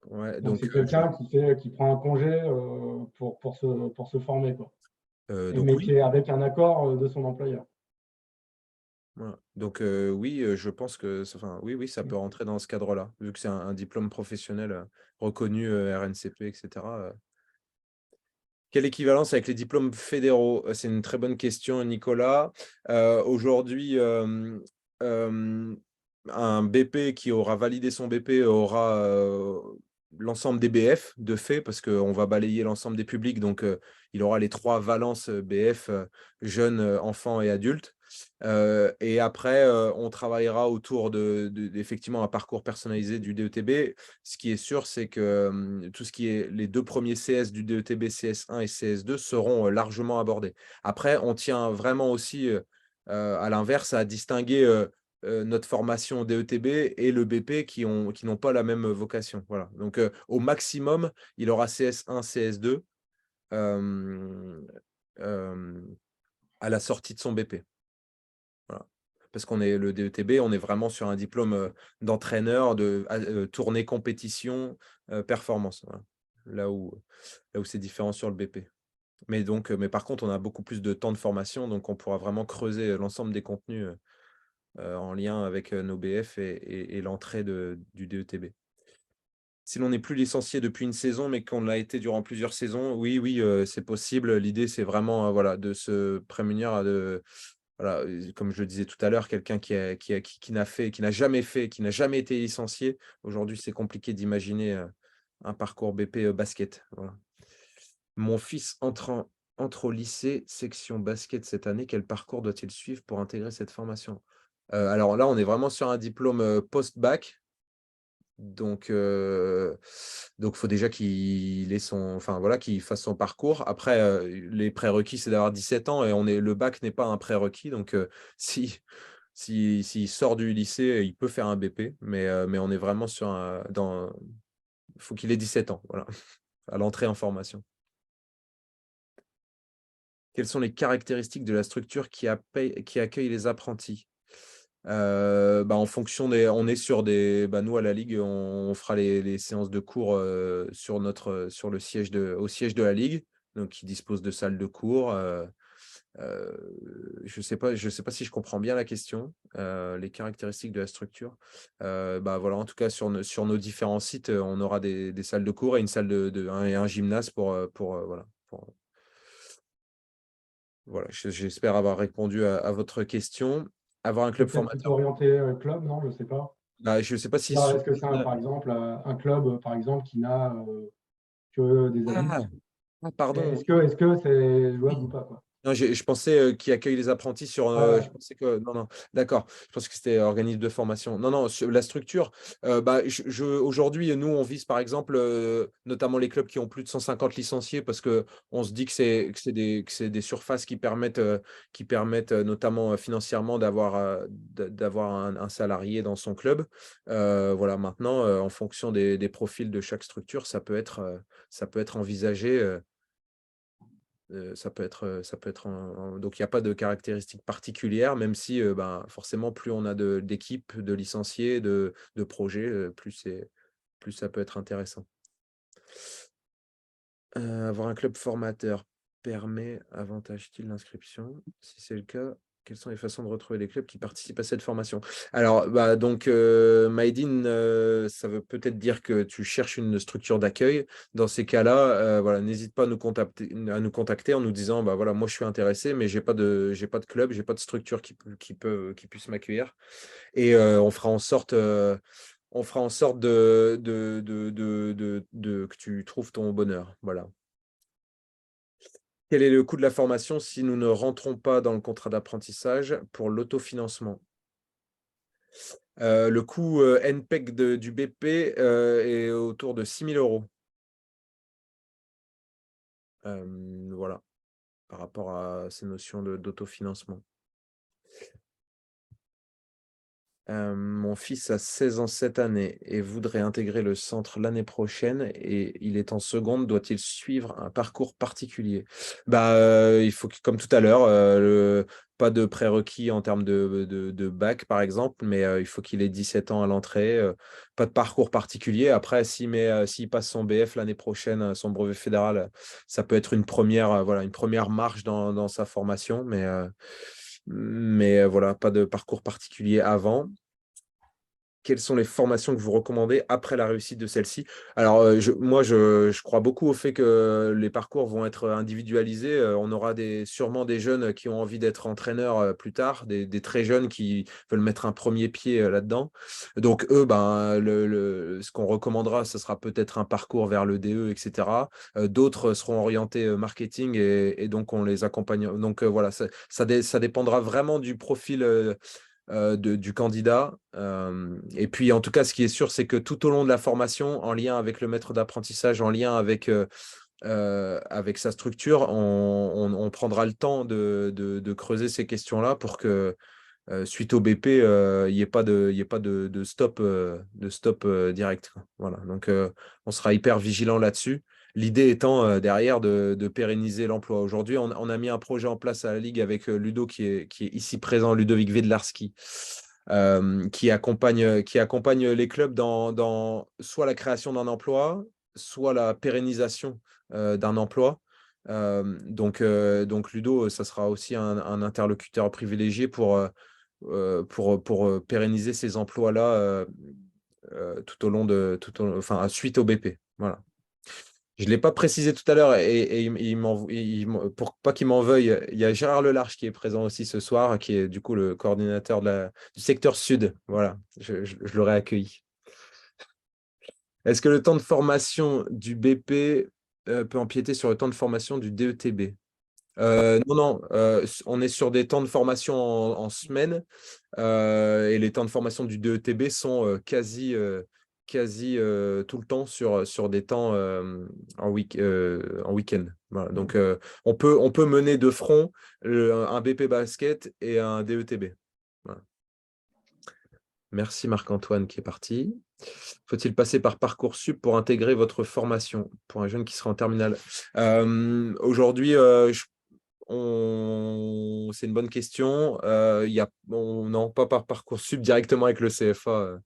Ouais, Donc, donc, c'est quelqu'un qui prend un congé pour se former, quoi. donc Mais oui. qui est avec un accord de son employeur. Voilà. Donc oui, je pense que enfin, oui, ça peut rentrer dans ce cadre-là, vu que c'est un diplôme professionnel reconnu RNCP, etc. Quelle équivalence avec les diplômes fédéraux? C'est une très bonne question, Nicolas. Aujourd'hui, un BP qui aura validé son BP aura l'ensemble des BF de fait, parce qu'on va balayer l'ensemble des publics. Donc, il aura les 3 valences BF, jeunes, enfants et adultes. Et après, on travaillera autour effectivement un parcours personnalisé du DETB. Ce qui est sûr, c'est que tout ce qui est les 2 premiers CS du DETB, CS1 et CS2 seront largement abordés. Après, on tient vraiment aussi, à l'inverse, à distinguer notre formation DETB et le BP qui n'ont pas la même vocation. Voilà. Donc, au maximum, il aura CS1, CS2 à la sortie de son BP. Voilà. Parce qu'on est le DETB, on est vraiment sur un diplôme d'entraîneur, de tournée compétition, performance. Voilà. Là où c'est différent sur le BP. Mais par contre, on a beaucoup plus de temps de formation, donc on pourra vraiment creuser l'ensemble des contenus en lien avec nos BF et l'entrée du DETB. Si l'on n'est plus licencié depuis une saison, mais qu'on l'a été durant plusieurs saisons, oui, c'est possible. L'idée, c'est vraiment voilà, de se prémunir voilà, comme je le disais tout à l'heure, quelqu'un qui n'a jamais été licencié. Aujourd'hui, c'est compliqué d'imaginer un parcours BP basket. Voilà. Mon fils entre au lycée, section basket cette année. Quel parcours doit-il suivre pour intégrer cette formation? Alors là, on est vraiment sur un diplôme post-bac. Donc, faut déjà qu'il fasse son parcours. Après, les prérequis, c'est d'avoir 17 ans et le bac n'est pas un prérequis. Donc, s'il sort du lycée, il peut faire un BP, mais on est vraiment sur il faut qu'il ait 17 ans, voilà, à l'entrée en formation. Quelles sont les caractéristiques de la structure qui accueille les apprentis? En fonction on est sur nous à la Ligue, on fera les séances de cours sur le siège au siège de la Ligue, donc qui dispose de salles de cours. Je sais pas si je comprends bien la question, les caractéristiques de la structure. Voilà, en tout cas sur nos différents sites, on aura des salles de cours et une salle et un gymnase voilà, j'espère avoir répondu à votre question. Avoir un club Peut-être plutôt formateur. orienté club, non? Je ne sais pas. Je ne sais pas si Est-ce que c'est, par exemple, un club par exemple, qui n'a que des adultes? Pardon. Est-ce que c'est jouable ou pas, quoi? Non, je pensais qu'il accueille les apprentis sur. Ouais. Je pensais que. Non, non, d'accord. Je pensais que c'était organisme de formation. Non, non, sur la structure. Aujourd'hui, nous, on vise par exemple, notamment les clubs qui ont plus de 150 licenciés, parce qu'on se dit que c'est des surfaces qui permettent notamment financièrement d'avoir un salarié dans son club. Voilà, maintenant, en fonction des profils de chaque structure, ça peut être envisagé. Ça peut être donc il n'y a pas de caractéristiques particulières, même si, forcément, plus on a d'équipes, de licenciés, de projets, plus ça peut être intéressant. Avoir un club formateur avantage-t-il l'inscription? Si c'est le cas, quelles sont les façons de retrouver les clubs qui participent à cette formation? Alors, Maïdine, ça veut peut-être dire que tu cherches une structure d'accueil. Dans ces cas-là, voilà, n'hésite pas à nous contacter en nous disant, voilà, moi je suis intéressé, mais j'ai pas de club, j'ai pas de structure qui puisse m'accueillir. Et on fera en sorte que tu trouves ton bonheur. Voilà. Quel est le coût de la formation si nous ne rentrons pas dans le contrat d'apprentissage pour l'autofinancement? Le coût NPEC du BP est autour de 6 000 €. Voilà, par rapport à ces notions d'autofinancement. Mon fils a 16 ans cette année et voudrait intégrer le centre l'année prochaine et il est en seconde. Doit-il suivre un parcours particulier? Il faut comme tout à l'heure, pas de prérequis en termes de bac, par exemple, mais il faut qu'il ait 17 ans à l'entrée. Pas de parcours particulier. Après, s'il passe son BF l'année prochaine, son brevet fédéral, ça peut être une première, voilà, une première marche dans sa formation, mais voilà, pas de parcours particulier avant. Quelles sont les formations que vous recommandez après la réussite de celle-ci? Alors, moi, je crois beaucoup au fait que les parcours vont être individualisés. On aura sûrement des jeunes qui ont envie d'être entraîneurs plus tard, des très jeunes qui veulent mettre un premier pied là-dedans. Donc, eux, ce qu'on recommandera, ce sera peut-être un parcours vers le DE, etc. D'autres seront orientés marketing et donc on les accompagne. Donc, voilà, ça dépendra vraiment du profil du candidat. Et puis, en tout cas, ce qui est sûr, c'est que tout au long de la formation, en lien avec le maître d'apprentissage, en lien avec sa structure, on prendra le temps de creuser ces questions-là pour que, suite au BP, il n'y ait pas de stop, direct, quoi. Voilà. Donc, on sera hyper vigilant là-dessus. L'idée étant derrière de pérenniser l'emploi. Aujourd'hui, on a mis un projet en place à la Ligue avec Ludo qui est ici présent, Ludovic Vedlarski, qui accompagne les clubs dans soit la création d'un emploi, soit la pérennisation d'un emploi. Donc Ludo, ça sera aussi un interlocuteur privilégié pour pérenniser ces emplois-là tout au long enfin, suite au BP. Voilà. Je ne l'ai pas précisé tout à l'heure et pour pas qu'il m'en veuille, il y a Gérard Lelarche qui est présent aussi ce soir, qui est du coup le coordinateur du secteur sud. Voilà, je l'aurais accueilli. Est-ce que le temps de formation du BP peut empiéter sur le temps de formation du DETB? Non, on est sur des temps de formation en semaine et les temps de formation du DETB sont quasi tout le temps sur des temps en week-end. Voilà. Donc, on peut mener de front un BP basket et un DETB. Voilà. Merci Marc-Antoine qui est parti. Faut-il passer par Parcoursup pour intégrer votre formation pour un jeune qui sera en terminale? Aujourd'hui, c'est une bonne question. Non, pas par Parcoursup, directement avec le CFA.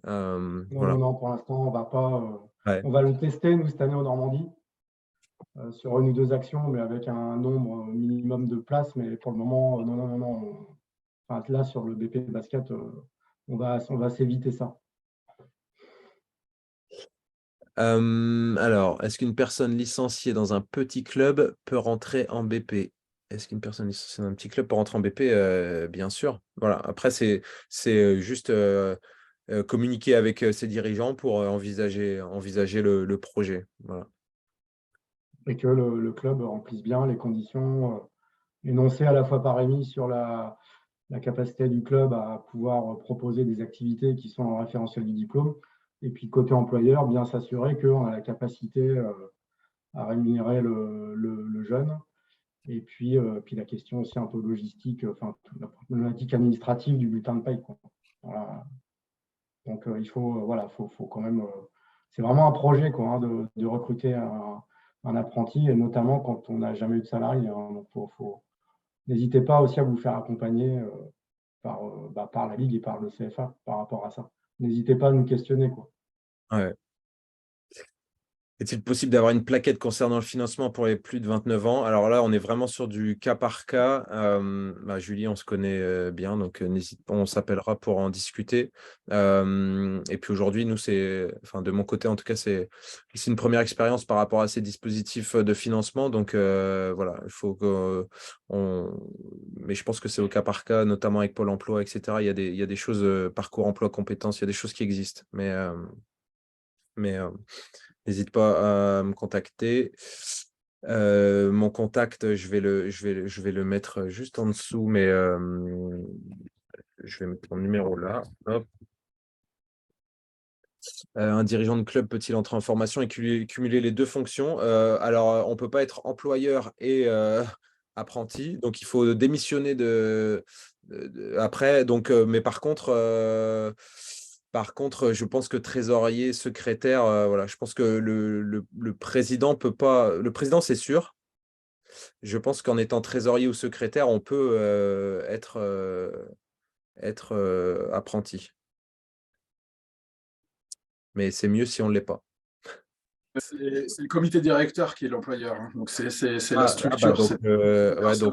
Voilà. Non, pour l'instant, on va pas. Ouais. On va le tester, nous, cette année en Normandie, sur une ou deux actions, mais avec un nombre minimum de places. Mais pour le moment, non. Enfin, là, sur le BP basket, on va s'éviter ça. Alors, est-ce qu'une personne licenciée dans un petit club peut rentrer en BP? Est-ce qu'une personne licenciée dans un petit club peut rentrer en BP? Bien sûr. Voilà. Après, c'est juste communiquer avec ses dirigeants pour envisager le projet. Voilà. Et que le club remplisse bien les conditions énoncées à la fois par Rémi sur la capacité du club à pouvoir proposer des activités qui sont en référentiel du diplôme. Et puis, côté employeur, bien s'assurer qu'on a la capacité à rémunérer le jeune. Et puis la question aussi un peu logistique, enfin, la problématique administrative du bulletin de paye, quoi. Voilà. Donc, il faut, voilà, faut quand même. C'est vraiment un projet, quoi, hein, de recruter un apprenti, et notamment quand on n'a jamais eu de salarié, hein. Donc, n'hésitez pas aussi à vous faire accompagner par la Ligue et par le CFA par rapport à ça. N'hésitez pas à nous questionner, quoi. Ouais. Est-il possible d'avoir une plaquette concernant le financement pour les plus de 29 ans? Alors là, on est vraiment sur du cas par cas. Julie, on se connaît bien, donc n'hésite pas, on s'appellera pour en discuter. Et puis aujourd'hui, nous, de mon côté, en tout cas, c'est une première expérience par rapport à ces dispositifs de financement. Donc voilà, il faut mais je pense que c'est au cas par cas, notamment avec Pôle emploi, etc. Il y a des choses, parcours emploi compétences, il y a des choses qui existent. Mais n'hésite pas à me contacter. Mon contact, je vais le mettre juste en dessous, mais je vais mettre mon numéro là. Hop. Un dirigeant de club peut-il entrer en formation et cumuler les deux fonctions? Alors, on ne peut pas être employeur et apprenti, donc il faut démissionner après. Donc, mais par contre, je pense que trésorier, secrétaire, voilà, je pense que le président peut pas. Le président, c'est sûr. Je pense qu'en étant trésorier ou secrétaire, on peut être apprenti. Mais c'est mieux si on ne l'est pas. C'est le comité directeur qui est l'employeur, hein. Donc c'est la Bah structure. donc, c'est ouais, personne.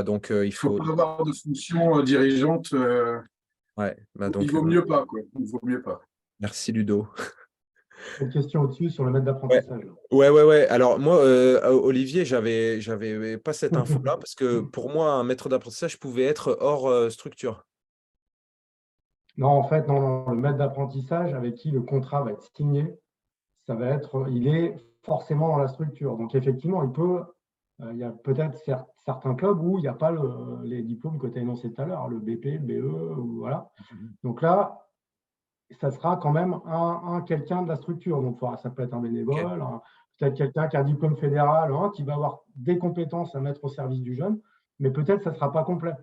donc il Il ne faut faut. pas avoir de fonction dirigeante. Ouais, donc, Il vaut mieux pas, quoi. Il vaut mieux pas. merci Ludo. Une question au-dessus sur le maître Ouais. d'apprentissage. Ouais. Alors moi, Olivier, j'avais pas cette info-là parce que pour moi, un maître d'apprentissage pouvait être hors structure. Non, en fait, non, le maître d'apprentissage avec qui le contrat va être signé, il est forcément dans la structure. Donc effectivement, il y a peut-être certains clubs où il n'y a pas les diplômes que tu as énoncés tout à l'heure, le BP, le BE, ou voilà. Donc là, ça sera quand même quelqu'un de la structure. Donc ça peut être un bénévole, peut-être quelqu'un qui a un diplôme fédéral, qui va avoir des compétences à mettre au service du jeune, mais peut-être ça ne sera pas complet.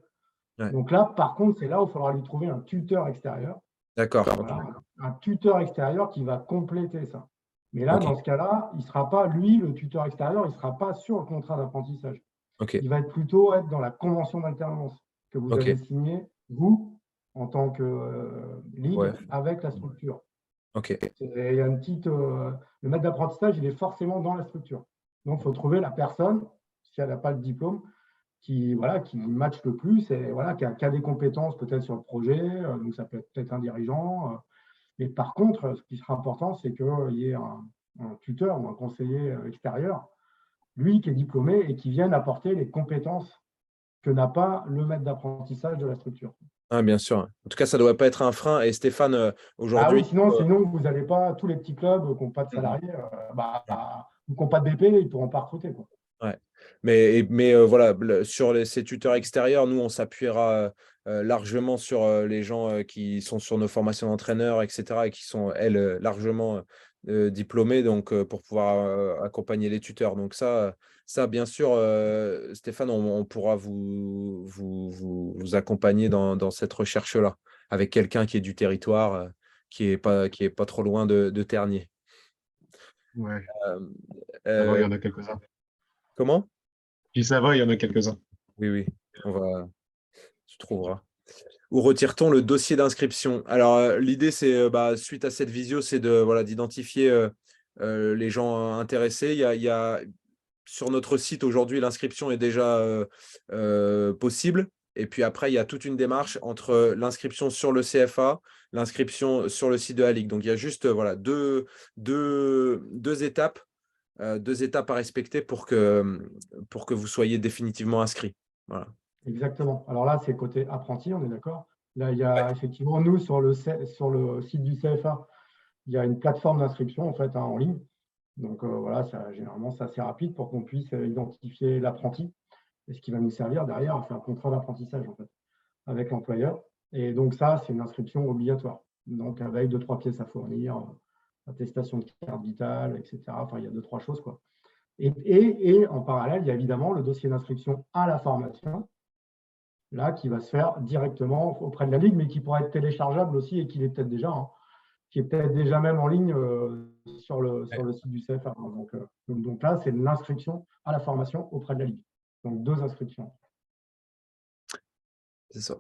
Ouais. Donc là, par contre, c'est là où il faudra lui trouver un tuteur extérieur. D'accord. Voilà, un tuteur extérieur qui va compléter ça. Mais là, Ok. dans ce cas-là, il ne sera pas, lui, le tuteur extérieur, il ne sera pas sur le contrat d'apprentissage. Ok. Il va plutôt être dans la convention d'alternance que vous avez signée, vous, en tant que lead, Ouais. avec la structure. Ok. Il y a une petite, le maître d'apprentissage, il est forcément dans la structure. Donc, il faut trouver la personne, si elle n'a pas le diplôme, qui match le plus et qui a des compétences peut-être sur le projet. Donc, ça peut être peut-être un dirigeant. Mais par contre, ce qui sera important, c'est qu'il y ait un tuteur ou un conseiller extérieur, lui qui est diplômé et qui vienne apporter les compétences que n'a pas le maître d'apprentissage de la structure. Ah, bien sûr. En tout cas, ça ne doit pas être un frein. Et Stéphane, Ah aujourd'hui. oui, sinon vous n'allez pas, tous les petits clubs qui n'ont pas de salariés, ou qui n'ont pas de BP, ils ne pourront pas recruter, quoi. Ouais. Mais voilà, sur ces tuteurs extérieurs, nous, on s'appuiera largement sur les gens qui sont sur nos formations d'entraîneurs, etc., et qui sont, elles, largement diplômés, donc pour pouvoir accompagner les tuteurs. Donc ça bien sûr, Stéphane, on pourra vous accompagner dans cette recherche-là, avec quelqu'un qui est du territoire, qui est pas trop loin de Tergnier. Ouais, Euh, ça va, il y en a quelques-uns. Comment? Puis ça va, il y en a quelques-uns. Oui, tu trouveras. Où retire-t-on le dossier d'inscription? Alors, l'idée, c'est, suite à cette visio, c'est d'identifier les gens intéressés. Il y a sur notre site aujourd'hui, l'inscription est déjà possible. Et puis après, il y a toute une démarche entre l'inscription sur le CFA, l'inscription sur le site de la Ligue. Donc, il y a juste deux étapes à respecter pour que vous soyez définitivement inscrit. Voilà. Exactement. Alors là, c'est côté apprenti, on est d'accord. Là, il y a effectivement, nous, sur le site du CFA, il y a une plateforme d'inscription en fait, en ligne. Donc généralement, c'est assez rapide pour qu'on puisse identifier l'apprenti. Et ce qui va nous servir derrière à faire un contrat d'apprentissage en fait, avec l'employeur. Et donc ça, c'est une inscription obligatoire. Donc avec 2-3 pièces à fournir, attestation de carte vitale, etc. Enfin, il y a 2-3 choses, quoi. Et en parallèle, il y a évidemment le dossier d'inscription à la formation, là, qui va se faire directement auprès de la Ligue, mais qui pourra être téléchargeable aussi et qui est peut-être déjà, qui est peut-être déjà même en ligne sur le site du CFA. Donc là, c'est l'inscription à la formation auprès de la Ligue. Donc 2 inscriptions. C'est ça.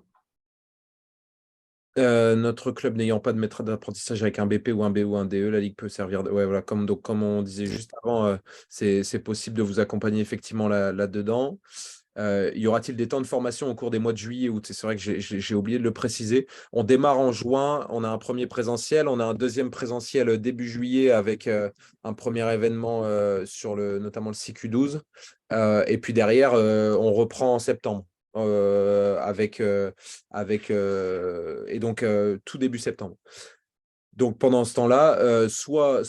Notre club n'ayant pas de maître d'apprentissage avec un BP ou un B ou un DE, la Ligue peut servir de. Ouais, voilà, comme on disait juste avant, c'est possible de vous accompagner effectivement là-dedans. Y aura-t-il des temps de formation au cours des mois de juillet et août? C'est vrai que j'ai oublié de le préciser. On démarre en juin, on a un premier présentiel, on a un deuxième présentiel début juillet avec un premier événement sur notamment le CQ12. Et puis derrière, on reprend en septembre. Et donc tout début septembre. Donc pendant ce temps-là, soit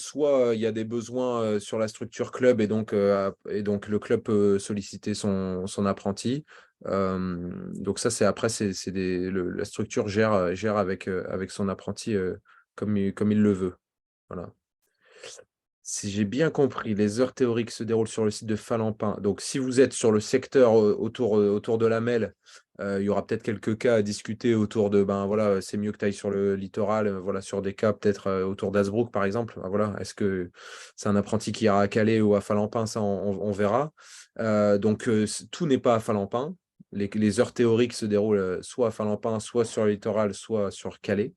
il y a des besoins sur la structure club et donc le club peut solliciter son apprenti, Donc ça, après, la structure gère avec son apprenti comme il le veut. Voilà. Si j'ai bien compris, les heures théoriques se déroulent sur le site de Falampin. Donc, si vous êtes sur le secteur autour de la Melle, il y aura peut-être quelques cas à discuter autour de, ben voilà, c'est mieux que tu ailles sur le littoral, voilà, sur des cas peut-être autour d'Hasbrook, par exemple. Ben, voilà, est-ce que c'est un apprenti qui ira à Calais ou à Falampin? Ça, on verra. Donc, tout n'est pas à Falampin. Les heures théoriques se déroulent soit à Falampin, soit sur le littoral, soit sur Calais.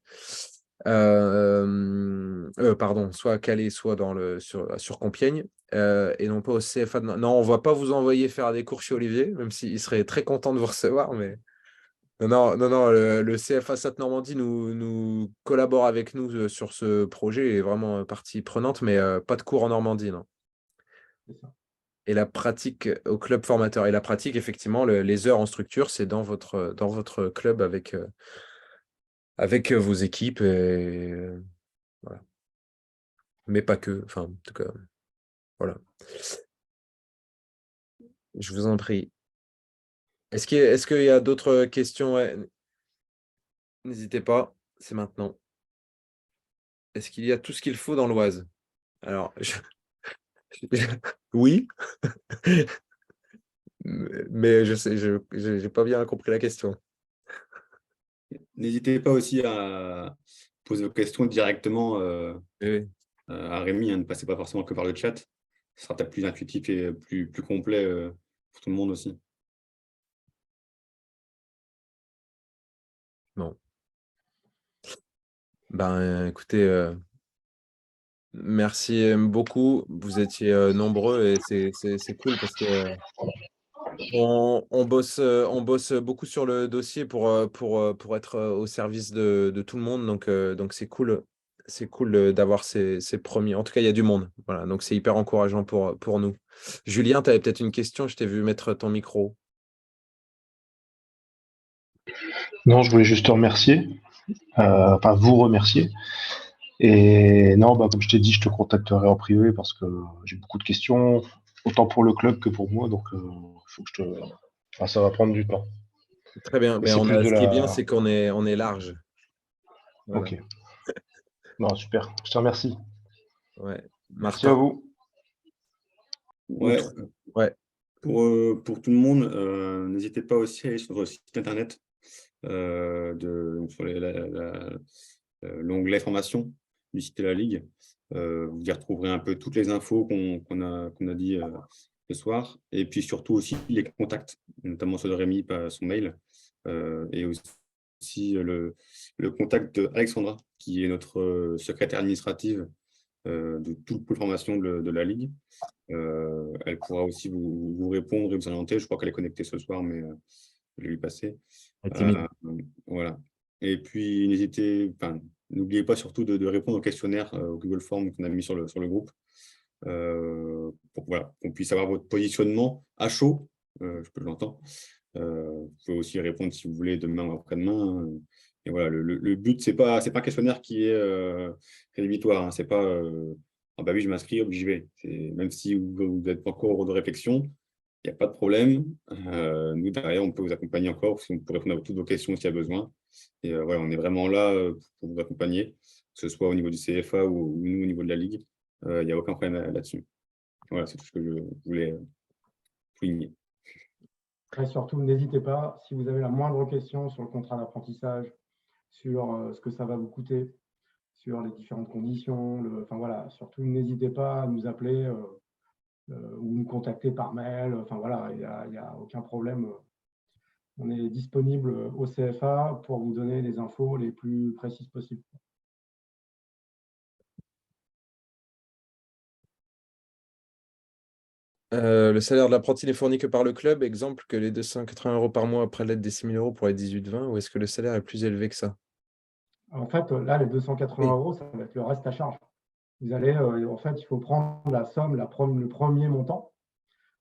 Pardon, soit à Calais, soit sur Compiègne, et non pas au CFA. Non, on va pas vous envoyer faire des cours chez Olivier, même s'il serait très content de vous recevoir, mais non, le CFA Sarthe-Normandie nous collabore avec nous sur ce projet, est vraiment partie prenante, mais pas de cours en Normandie, non. C'est ça. Et la pratique au club formateur. Et la pratique, effectivement, les heures en structure, c'est dans votre club avec vos équipes, et voilà. Mais pas que. Enfin, en tout cas, voilà. Je vous en prie. Est-ce qu'il y a d'autres questions? Ouais. N'hésitez pas, c'est maintenant. Est-ce qu'il y a tout ce qu'il faut dans l'Oise? Alors, oui, mais je sais, je n'ai pas bien compris la question. N'hésitez pas aussi à poser vos questions directement Oui. à Rémi, hein, ne passez pas forcément que par le chat. Ce sera peut-être plus intuitif et plus complet pour tout le monde aussi. Bon. Ben, écoutez, merci beaucoup. Vous étiez nombreux et c'est cool parce que on bosse beaucoup sur le dossier pour être au service de tout le monde. Donc c'est cool. C'est cool d'avoir ces premiers. En tout cas, il y a du monde. Voilà, donc c'est hyper encourageant pour nous. Julien, tu avais peut-être une question. Je t'ai vu mettre ton micro. Non, je voulais juste te remercier, enfin vous remercier. Et non, bah, comme je t'ai dit, je te contacterai en privé parce que j'ai beaucoup de questions, autant pour le club que pour moi. Donc, faut que je te. Enfin, ça va prendre du temps. Très bien. Et Mais c'est plus de ce qui est bien, la. c'est qu'on est large. Voilà. Ok. Non, super. Je te remercie. Ouais. Merci à Martin. vous. Ouais, Ouais. pour tout le monde, n'hésitez pas aussi à aller sur notre site internet sur l'onglet formation du site de la Ligue. Vous y retrouverez un peu toutes les infos qu'on a dit ce soir, et puis surtout aussi les contacts, notamment ceux de Rémi, par son mail, et aussi le contact d'Alexandra, qui est notre secrétaire administrative de tout le pôle formation de la Ligue. Elle pourra aussi vous répondre et vous orienter. Je crois qu'elle est connectée ce soir, mais je vais lui passer. Voilà. Et puis, n'oubliez pas surtout de répondre au questionnaire, au Google Form qu'on a mis sur le groupe, pour voilà, qu'on puisse avoir votre positionnement à chaud. Je peux l'entendre. Vous pouvez aussi répondre si vous voulez demain ou après-demain. Et voilà, le but, c'est pas un questionnaire qui est rédhibitoire. Hein. C'est pas ah bah oui, je m'inscris, hop, j'y vais. Même si vous n'êtes pas encore au cours de réflexion, il n'y a pas de problème. Nous, derrière, on peut vous accompagner encore, on peut répondre à toutes vos questions s'il y a besoin. Et voilà, on est vraiment là pour vous accompagner, que ce soit au niveau du CFA ou nous au niveau de la Ligue. Il n'y a aucun problème là-dessus. Voilà, c'est tout ce que je voulais souligner. Et surtout, n'hésitez pas, si vous avez la moindre question sur le contrat d'apprentissage, sur ce que ça va vous coûter, sur les différentes conditions, enfin voilà, surtout n'hésitez pas à nous appeler ou nous contacter par mail. Enfin voilà, il n'y a aucun problème. On est disponible au CFA pour vous donner les infos les plus précises possibles. Le salaire de l'apprenti n'est fourni que par le club. Exemple, que les 280 € par mois après l'aide des 6 000 € pour les 18-20, ou est-ce que le salaire est plus élevé que ça? En fait, là, les 280 €, ça va être le reste à charge. Vous allez, en fait, il faut prendre la somme, le premier montant.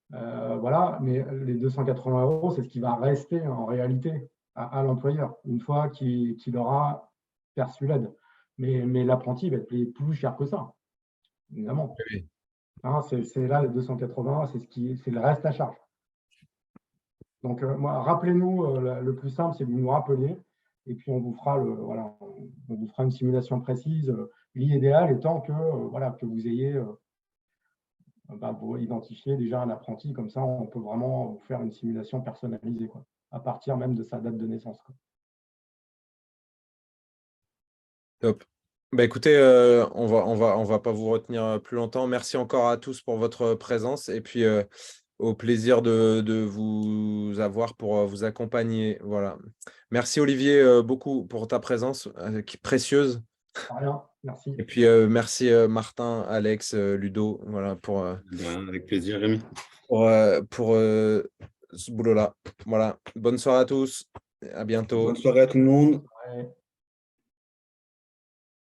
Voilà, mais les 280 €, c'est ce qui va rester en réalité à l'employeur une fois qu'il aura perçu l'aide. Mais l'apprenti va être payé plus cher que ça, évidemment. Oui. Hein, c'est là les 280, c'est le reste à charge. Donc, moi, rappelez-nous, le plus simple, c'est que vous nous rappeliez, et puis on vous fera, voilà, on vous fera une simulation précise. L'idéal étant que, voilà, que vous ayez vous identifiez déjà un apprenti, comme ça, on peut vraiment vous faire une simulation personnalisée, quoi, à partir même de sa date de naissance, quoi. Top. Bah, écoutez, on va pas vous retenir plus longtemps. Merci encore à tous pour votre présence et puis au plaisir de vous avoir pour vous accompagner. Voilà. Merci Olivier beaucoup pour ta présence qui est précieuse. Rien, merci. Et puis merci Martin, Alex, Ludo, voilà De rien, avec plaisir, Rémi. pour ce boulot-là. Voilà. Bonne soirée à tous. À bientôt. Bonne soirée à tout le monde. Ouais.